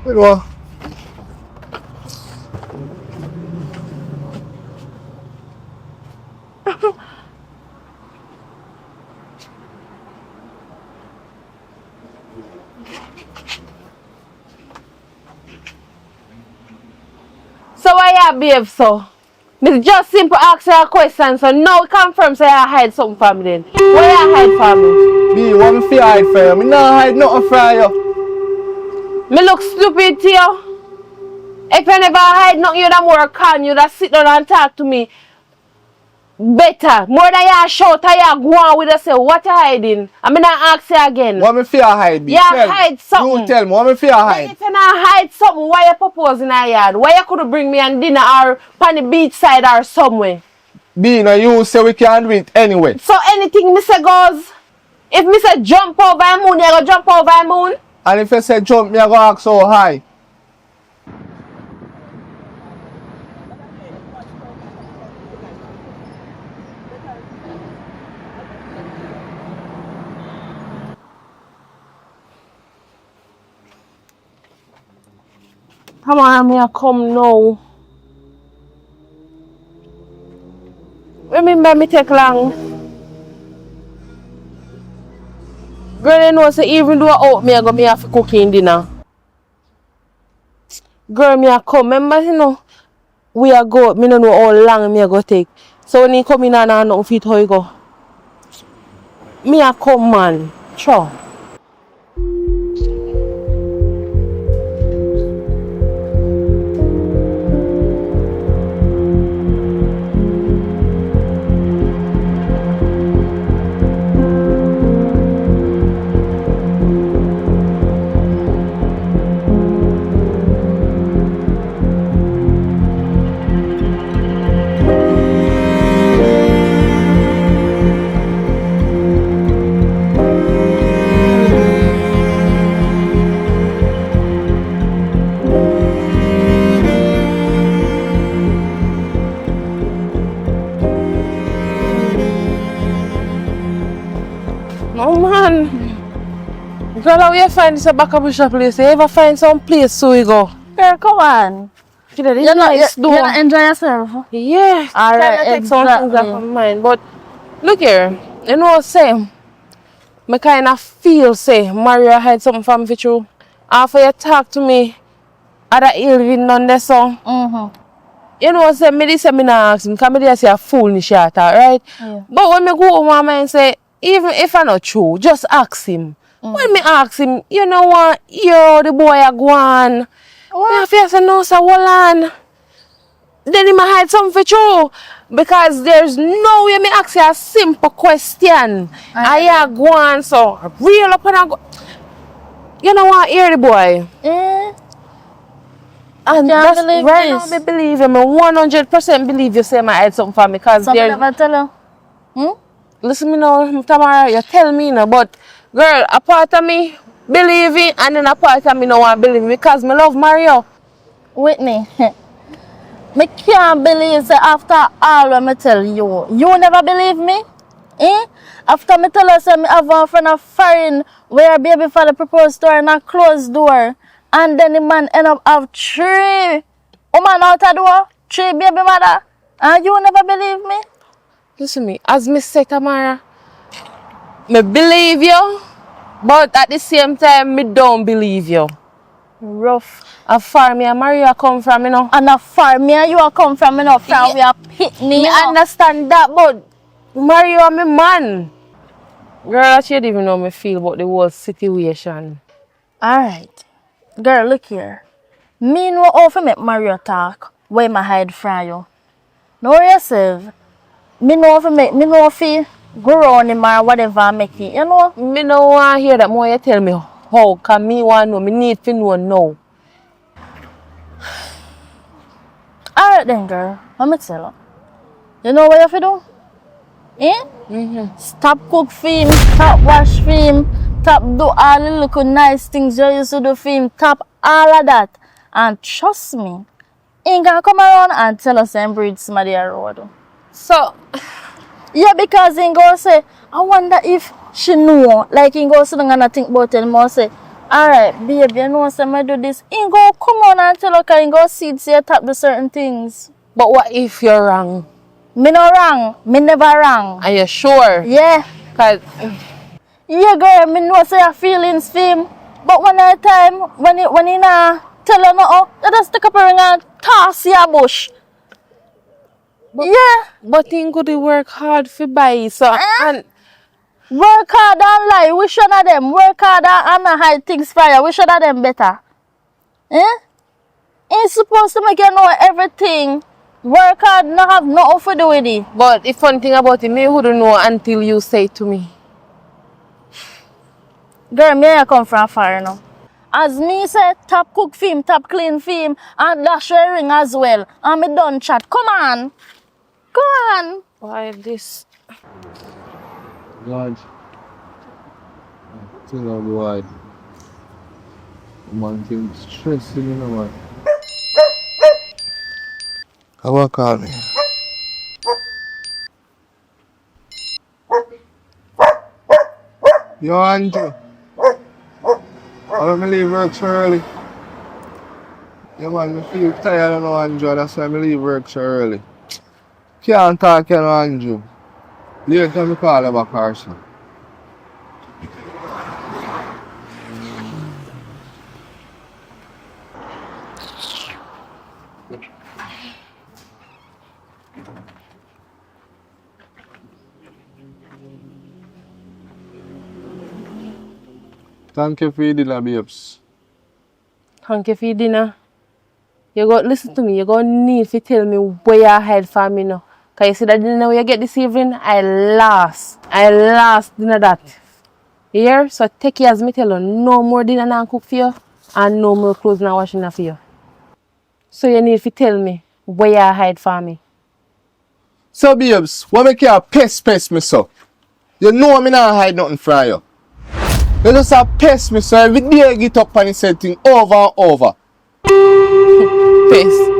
You know. so why you behave so? Me just simple ask you a question, so now confirm say you hide something from me then. What you hide from me? B, what me fi hide for you? Me not hide nothing from you. Me look stupid to you? If you never hide nothing, you'd have more calm, you'd have sit down and talk to me better. More than you shout and you go on with us say, what you hiding? I'm not ask you again. What me fi hide, B? You Tell me. hide something. You tell me, what me fi hide? If you not hide something, why you propose in our yard? Why you could bring me on dinner or on the beach side or somewhere? B, now you say we can do it anyway. So anything me say goes. If me say jump over a moon, you go jump over a moon? And if you say jump, me I go ask so high. Come on, me a come now. Remember me take long. Girl, you know, say even though I out, me have to cook in dinner. Girl, me a come. Remember, you know, we a go. Me don't know how long me a go take. So when you come in and I know fit how you go. Me a come, man. Sure. No man. Girl, how you find this a back of a place? You ever find some place so we go? Girl, come on. You know, You know, nice you door. not enjoy yourself. Yeah, Alright, take some things exactly. off of mine. But look here, you know what I'm saying? I kind of feel, say, Mario had something from me for you. After you talk to me, other ill even done this song. You know what I'm saying? Me this say me not ask him, because me just say a fool in short, right? Yeah. But when me go home, my mind say, even if I not true, just ask him. When me ask him, you know what, yo, the boy a go on. Me have to say, no, sir, hold on. Then he might hide something for you. Because there's no way me ask you a simple question. I ya go on, so real up and I go. You know what, hear the boy. Eh? And Can't that's believe right this. now, me believe him. I 100% believe you say I hide something for me. Because Something there's... never tell you. Listen me now, Tamara, you tell me now, but girl, a part of me believe it and then a part of me no want believe it because me love Mario. Whitney, me can't believe say after all what me tell you, you never believe me? Eh? After me tell her say me have one friend of foreign where baby father proposed to her in a closed door and then the man end up have 3 woman out the door, 3 baby mother, and you never believe me? Listen me, as me say Tamara, me believe you, but at the same time me don't believe you. Rough. A farm me and Maria come from, you know. And a farm, me and you are come from, from we are pitney, Me you know. understand that, but Mario and me man. Girl, she didn't even know me feel about the whole situation. Alright. Girl, look here. Me know how to make Mario talk. Where my hide from you. Know yourself. Me know how to make, me know if you go around him or whatever and make it, you know? Me no want to hear that more you tell me how, cause me want to know, me need to know now. Alright then, girl. Let me tell you. You know what you have to do? Eh? Stop cook for him, stop wash for him, stop do all the little nice things you used to do for him, stop all of that. And trust me, he ain't gonna come around and tell us and breed somebody a road. So, Yeah, because he gonna say, I wonder if she know. Like he gonna sit down and think about it and say, alright, baby, you know say I do this. He gonna come on and tell her because he gonna see you tap do certain things. but what if you're wrong? Me no wrong. Me never wrong. Are you sure? Yeah. Cause Yeah, girl, me know say your feelings for him. But one at a time, when he nah tell her nothing, you just take up a ring and toss your bush. Yeah. but he could work hard for buy so and Work hard and lie. Which one of them? Work hard and hide things for you. Which one of them better? Eh? Ain't supposed to make you know everything. Work hard, not have nothing to do with it. but the fun thing about it, me wouldn't know until you say it to me. Girl, me I come from far now. As me say, top cook film, top clean film, and dash your ring as well. And me done chat. Come on. Come on. Why this? Lodge. Tell her why. Man, keep stressing, you know, man. How about call me? Yo, Andrew. I don't leave work so early. Yeah, man, I feel tired of no Andrew. That's why I leave work so early. Can't talk, you know, Andrew. Later, I call you back, Carson. Thank you for your dinner, babes. Thank you for your dinner. You got listen to me. You gonna need to tell me where you hide from me now. Cause you see that dinner you get this evening, I lost dinner that. You hear? So take it as me tell you, no more dinner now cook for you, and no more clothes now washing for you. So you need to tell me where you hide from me. So, babes, what make you a pest me, so? You know me not hide nothing from you. You just a pest me, so every day you get up and you say thing over and over. Face.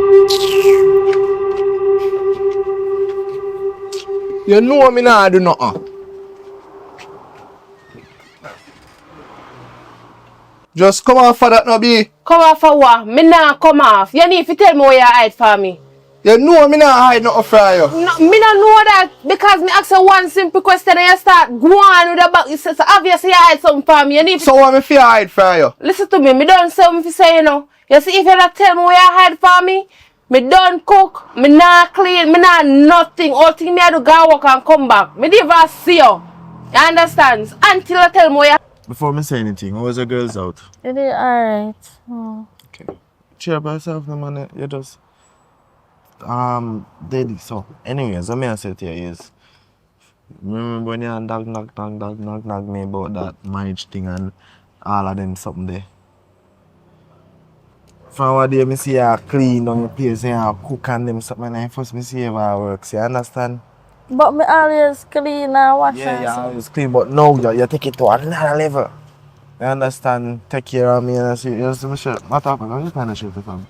You know me not do nothing. Just come off for that, no be. Come off for what? Me nah come off. You need to tell me where you hide from me. You know me not hide nothing from you. No, me don't know that because me ask you one simple question and you start going with the back. You say, so obviously you hide something from me. You need to So what me feel hide from you? listen to me. Me don't say what me say, you know. You see, if you not tell me where you hide from me don't cook, me not clean, me not nothing. All thing me I do go work and come back. Me never see you. You understand? Until you tell me where you. Before me say anything, how was your girls out? It is alright. Okay. Cheer up yourself, no man. You just dead. So, anyways, what me I say to you is, remember when you knock me about that marriage thing and all of them something there. From what day me see you clean on your place and you cook and them something, and first me see you works. You understand? But me always clean and wash Yeah, and you stuff. always clean, but now you take it to another level. You understand? Take care of me and I see you see my shirt. Not talking, I'm just kind of shirt from.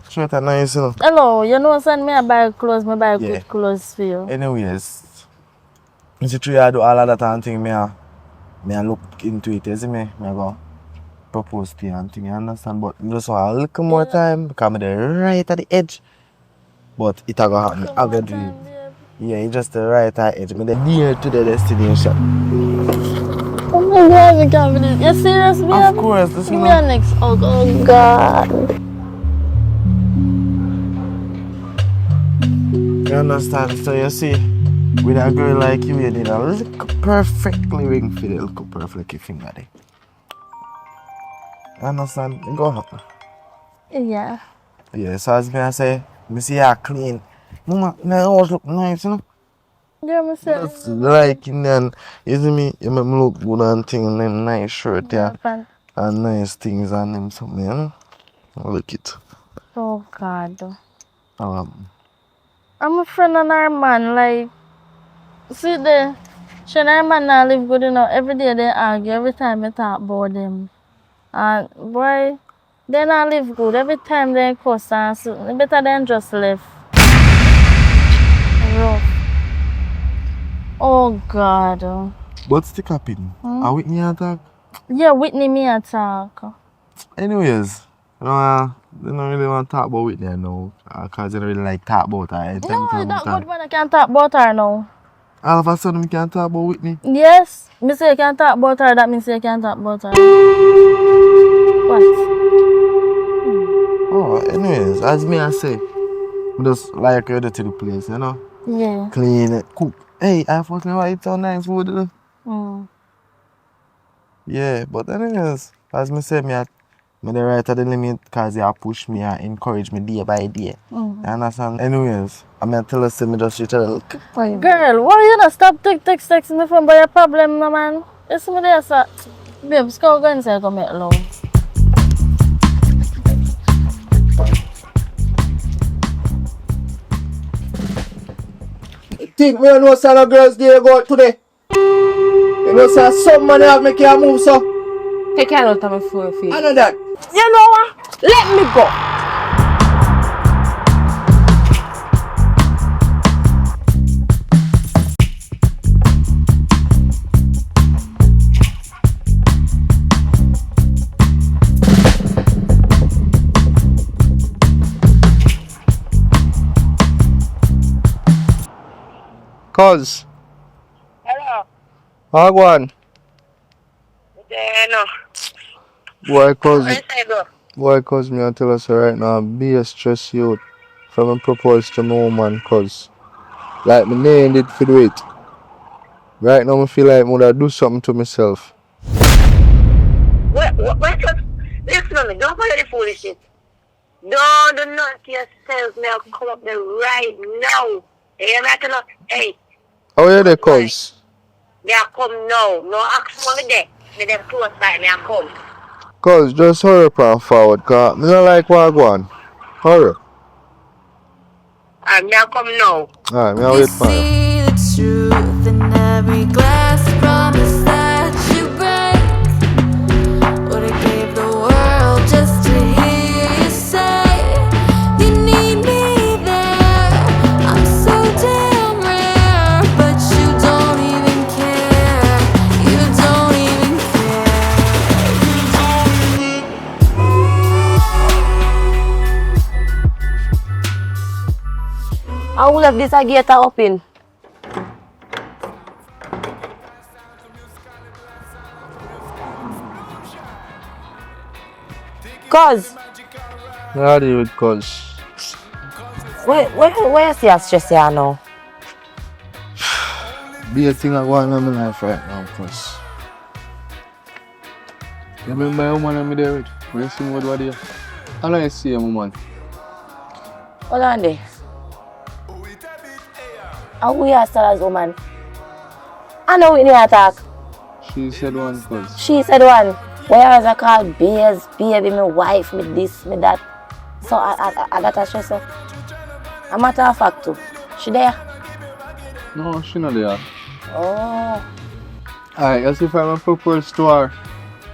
Shirt are nice, you know. Hello, you know send me a buy clothes, me buy Yeah. good clothes for you. Anyways, you see three I do all of that and thing, me I look into it, you see me? Me I go propose to you and thing, you understand? But just want a little more time because I'm there right at the edge. But it a go happen, I go do it. Yeah, it's just the right at the edge. I'm near to the destination. Come I can't believe. You serious, babe? Of course, this Give is me a next hug. Oh God. You understand? So you see, with a girl like you need a little perfectly ring for the little perfectly finger there. You understand? You go happen. Yeah. Yeah, so as I say, me see her clean. Mama, my house look nice, you know? Yeah, me say. Just like in then, you see me, you make me look good and thing, and then nice shirt, yeah. Fun. And nice things and them something, you know? Look it. Oh God. Um, I'm a friend of her man. Like, see the. She and her man not live good enough. Every day they argue. Every time I talk about them. And boy, they not live good. Every time they cuss and something. Better than just left. Rough. Oh God. but stick up in. Are Whitney attack? Yeah, Whitney me attack. Anyways, they don't really want to talk about Whitney now. Because they don't really like talk about her. Every time No, we it's talk not about good her. when I can't talk about her now. All of a sudden we can't talk about Whitney. Yes, me say I can't talk about her, that means I can't talk about her. What? Oh, anyways, as me I say, we just like her to the place, you know? Yeah. Clean it, cook. Hey, I fucking like it so nice food. Yeah, but anyways, as me say, me the right at the limit because you push me and encourage me day by day. You understand? Anyways, I'm going to tell us me just treat her look. Girl, why you not stop text me from by your problem, no man? It's me there, sir. Babe, let's go inside and make love. Think me know some of girls there go out today. You know say some man have make you move so. Take care out of my phone for you. I know that. You know what? Let me go. Cuz, Hello. how go on? Yeah, no. Boy, cuz, Where I go? me I tell us right now, be a stress youth from a propose to my woman, cuz. Like my name did for do it. Right now I feel like I would do something to myself. What? Listen to me. Don't follow the foolishness. Don't do not to yourself. Now come up there right now. Hey, I'm not gonna. Hey, How are you there, cuz? me I come now. No action over there. Me them close by. Me I come. Cuz, just hurry up and forward, cuz I don't like what I go on. Hurry. Me I come now. Alright, me I You wait for you. see the truth in every glass promise that you break. Would've gave the world just to hear you say you need me there. I'm so damn rare, but you don't even care. You don't even care. I will have this gate open. Cause Yeah, deal with cuz. where you see us stress here now? Be a thing I go on in my life right now, cuz. You remember my woman and me there with? When you see me with what there? How long you see your woman? Hold on there. How we are still as woman? I know Whitney attack. She said one, cuz. She said one. Whereas I call beers, baby, my wife, me this, me that. So I got a stress. A matter of fact too. She there? No, she not there. Oh. Alright, as if I'm a propose to her,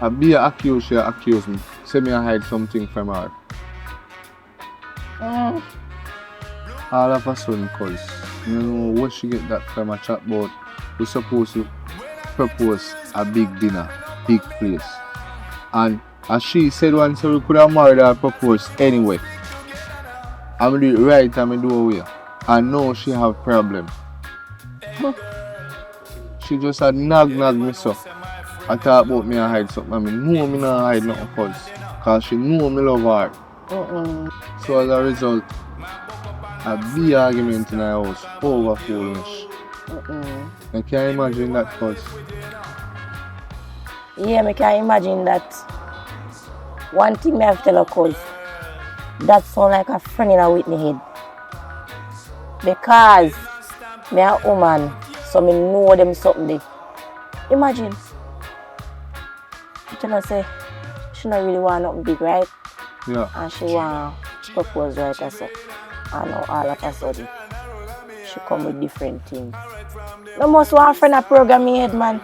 I be accused, she accuse me. Say me I hide something from her. All of a sudden, cuz, you know where she get that from a chat about. We supposed to propose a big dinner, big place. And as she said once, so we could have married her and proposed anyway. I'm do it right and I do away. And now she have problem. She just had nag me so. I talk about me and hide something. I mean, no, me not hide nothing cause she know me love her. So as a result, a big argument in our house over foolish. I can't imagine that cause. Yeah, I can imagine that. One thing I have to tell you, cause that sound like a friend in a Whitney head. Because me a woman, so me know them something there. Imagine. You know, say she don't really want nothing big, right? Yeah. And she want to propose right or so. And now all of a sudden, she come with different things. No must want a friend a program me head, man.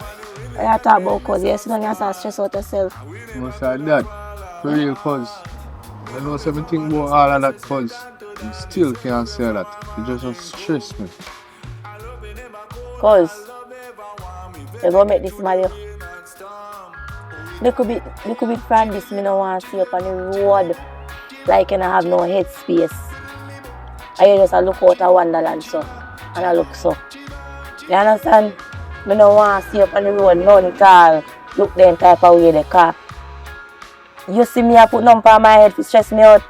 I talk about cause you sit down and start stress out yourself. Must have that. For real cause. I know something about all of that cause. I still can't say that. It just stress me. Cause you go make this man. Little bit from this, me no want to see up on the road like you don't have no head space. And you just look out of Wonderland so and I look so. You understand? Me no want to see up on the road none at all. Look them type of way the car. You see me I put number on my head to stress me out.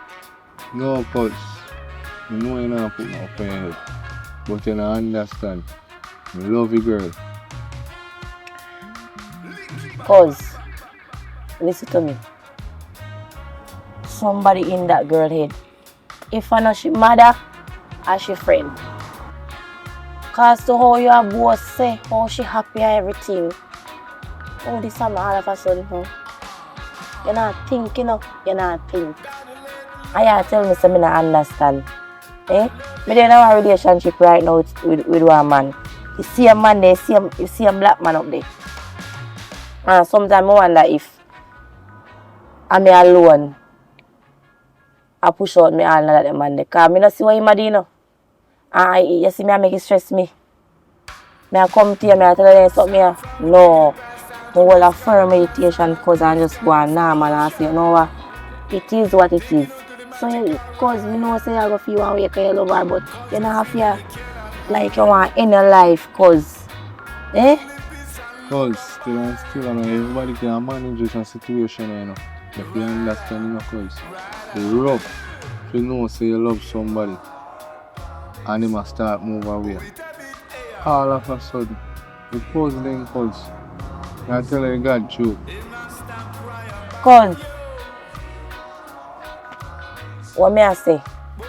No cause. You know you don't put up on your head. But you don't understand. I love you girl. Cause listen to me. Somebody in that girl head. If I know she mother or she friend. Cause to how your boss say, how she happy and everything. Oh, this time all of a sudden, huh? You're not thinking, you're not think. And you tell me something I understand. Eh? Me don't have a relationship right now with one man. You see a man there, you see a black man up there. And sometimes I wonder if I'm alone. I push out me all that man there. Because I don't see what him do, you know. And you see me, I make it stress me. I come to you, I tell you something. No. I will have firm meditation because I just go on normal and say, you know what? It is what it is. So, because we know say you go feel one way because you love her, but you don't have to like you want in your life because, Cause still and still, and everybody can manage this situation, you know. If you understand, you know, cause it's rough. You know, say you love somebody, and they must start move away. All of a sudden, the puzzling cause. I tell you, God, true. Cause, what me I say,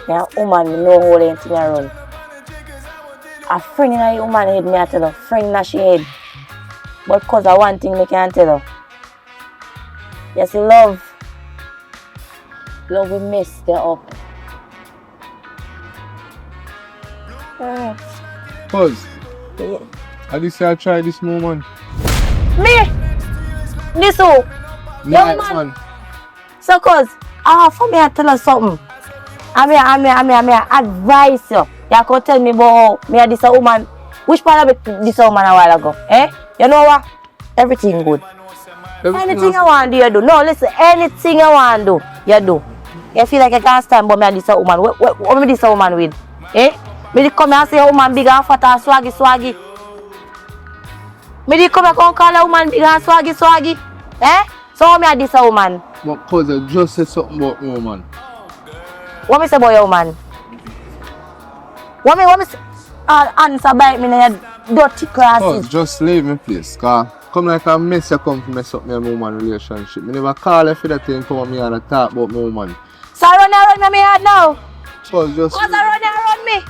a woman know how the thing run. A friend in a woman head, me I tell her, friend in she head. But cause of one thing me can tell her. You see, love will mess you up. Cause, Yeah. I just say I try this moment. Me? This who? Nice, man. man. So cause, for me I tell her something. I advise you. You can tell me about me this a woman. Which part of it this a woman a while ago? You know what? Everything good. Anything I want to do, you do. No, listen, anything I want to do, you do. You feel like you can't stand but me this a woman. What me this a woman with? Me come here and say a woman big and fat and swaggy. Me come here and call a woman big and swaggy. So me this a woman. But cause I just said something about me, woman. What me say about your woman? What me say? Answer by me in your dirty classes. Cause just leave me please. Cause come like a mess you come to mess up my woman relationship. Me never call you for that thing come me and talk about my woman. So run me head now. Cause just Cause run me.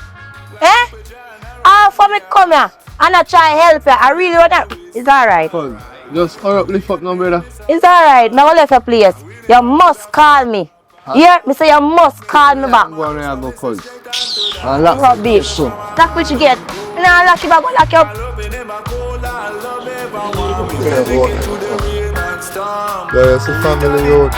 For me come here and I try help you. I really want to. It's alright. cause just hurry up, lift up now, brother. It's alright. Now left your place. You must call me. Yeah, me say you must call me back. I'm going to go cause. And lock Rubbish. so. That's what you get. Now lock you back, go lock you up. There is a family road.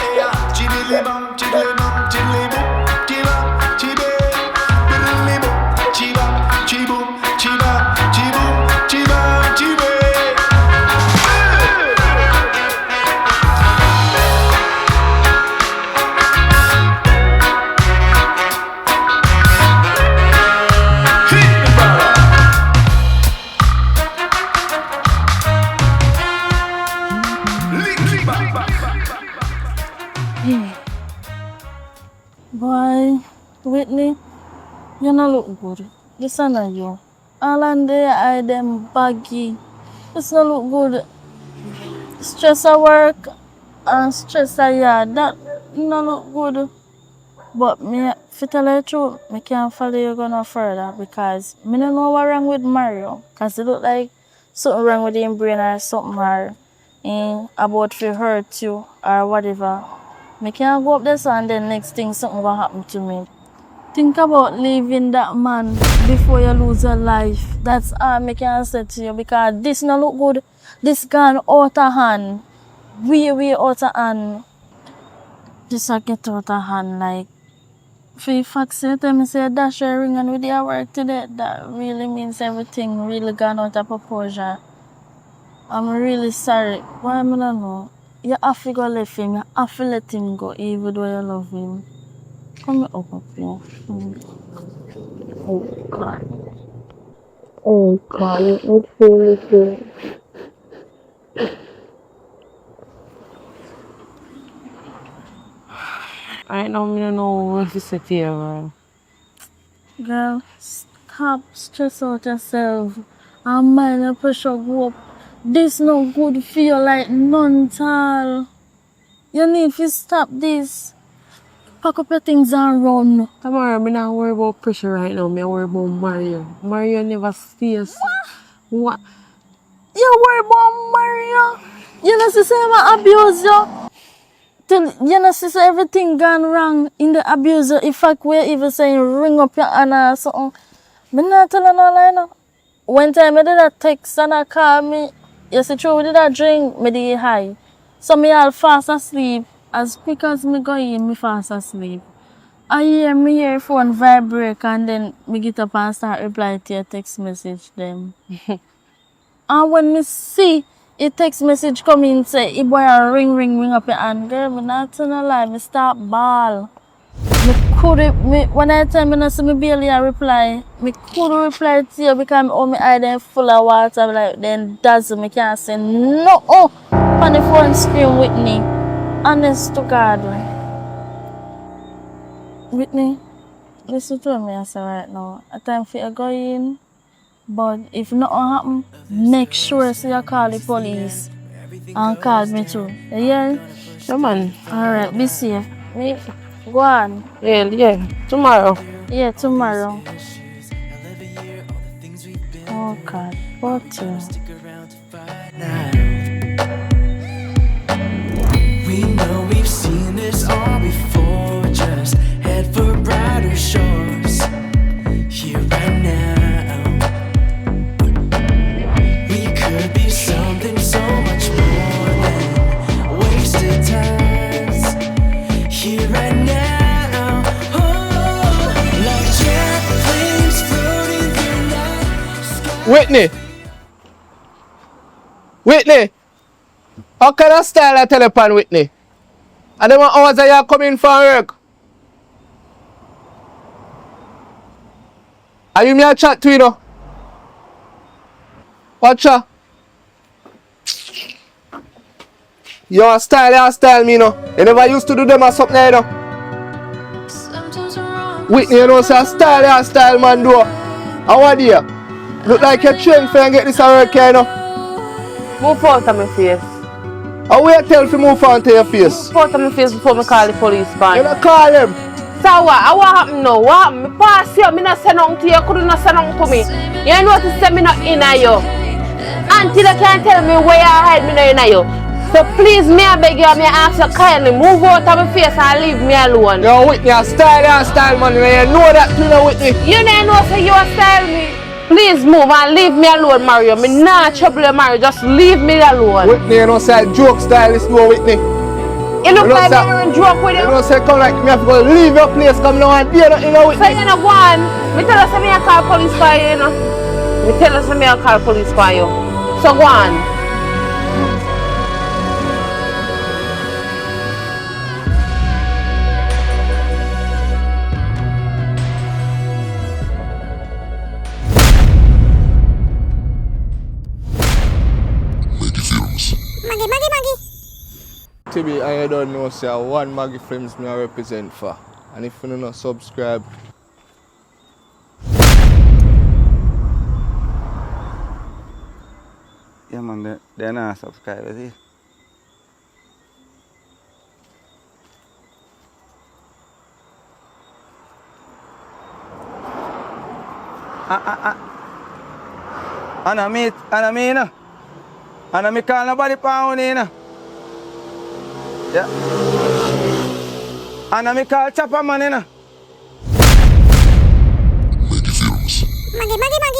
not look good. This is not you. All on there, I them baggy. This not look good. Stress at work and stress at yard. That not look good. But me, if you tell you the truth, I can't follow you go no further because I don't know what's wrong with Mario. Because it look like something wrong with him brain or something or about to hurt you or whatever. I can't go up there and then next thing something will happen to me. Think about leaving that man before you lose your life. That's all I can say to you because this not look good. This gone out of hand. Way out of hand. This will get out of hand like. For the fact that I say dash your ring and we did work today, that really means everything really gone out of proportion. I'm really sorry. Why I don't know? You have to go left him, you have to let him go even though you love him. Come up here. Oh God. Oh God, it feels good. Right now, I don't know what to say to you, bro. Girl, stop stress out yourself. And mind your pressure go up. This no good for you like none at all. You need to stop this. Pack up your things and run. Tomorrow, I'm not worried about pressure right now. I'm worried about Mario. Mario never stays. What? You worry about Mario? You know, say I abuse you. You know, say everything gone wrong in the abuse. In fact, we're even saying ring up your hand or something. I'm not telling no lie now. One time I did a text and I call me. You see, true, we did a drink, me did high. So me all fast asleep. As quick as me go in, me fast asleep. I hear me hear phone vibrate and then me get up and start reply to your text message them. And when me see a text message come in say, "Hey boy, ring up your hand." Girl, me not tell no lie, me start bawl. When I tell me not see me barely a reply, me couldn't reply to you because all my eye then full of water like then dazzle me can't say no on the phone screen Whitney. Honest to God. Whitney, listen to me I say right now. A time for you go in. But if nothing happen, make sure so you call the police and call me too. You hear? Sure, man. Alright, be safe. Me, go on. Yeah. Tomorrow. Yeah, tomorrow. Oh God, what you? We know we've seen this all before. Just head for brighter shores. Here right now. Could be something so much more than wasted times. Here right now, like jet planes floating through night. Whitney! How kind of style I tell upon Whitney? And then what hours are you coming for work? Are you me a chat to you know? Watch out. Your style, me, you know. You never used to do them or something, you know. Whitney, you know, say style, man, do. How are you? Look like you're trained for and get this work, you know. Move out of my face. How will you tell if you move on to your face? Move out of my face before I call the police, man. You don't call them. So what? What happened now? What happened? I pass you, I not say nothing to you, you couldn't say nothing to me. You know what to say me not in you. Until you can't tell me where you hide me not in you. So please, me I beg you, me I ask you kindly, move out of my face and leave me alone. Yo, Whitney, a style, man. You know that, you know, Whitney. You know say you style me. Please move and leave me alone, Mario. Me not trouble you, Mario. Just leave me alone. Whitney, you know, say joke style is more, Whitney. You look like me joke with you. You know, say come like me have to go leave your place, come now and do that, you know, Whitney. So you know, go on. Me tell us me I call police for you, you know. Me tell us me I call police for you. So go on. Maggy Films. Maggy. TB, I don't know, say one Maggy Films me I represent for. And if you don't subscribe, man, they're not subscribers. See? Ana me, you know. Ana me call nobody pound, you know. Yeah. Ana me call Chopper man, you know. Maggy Films. Maggy, Maggy, Maggy.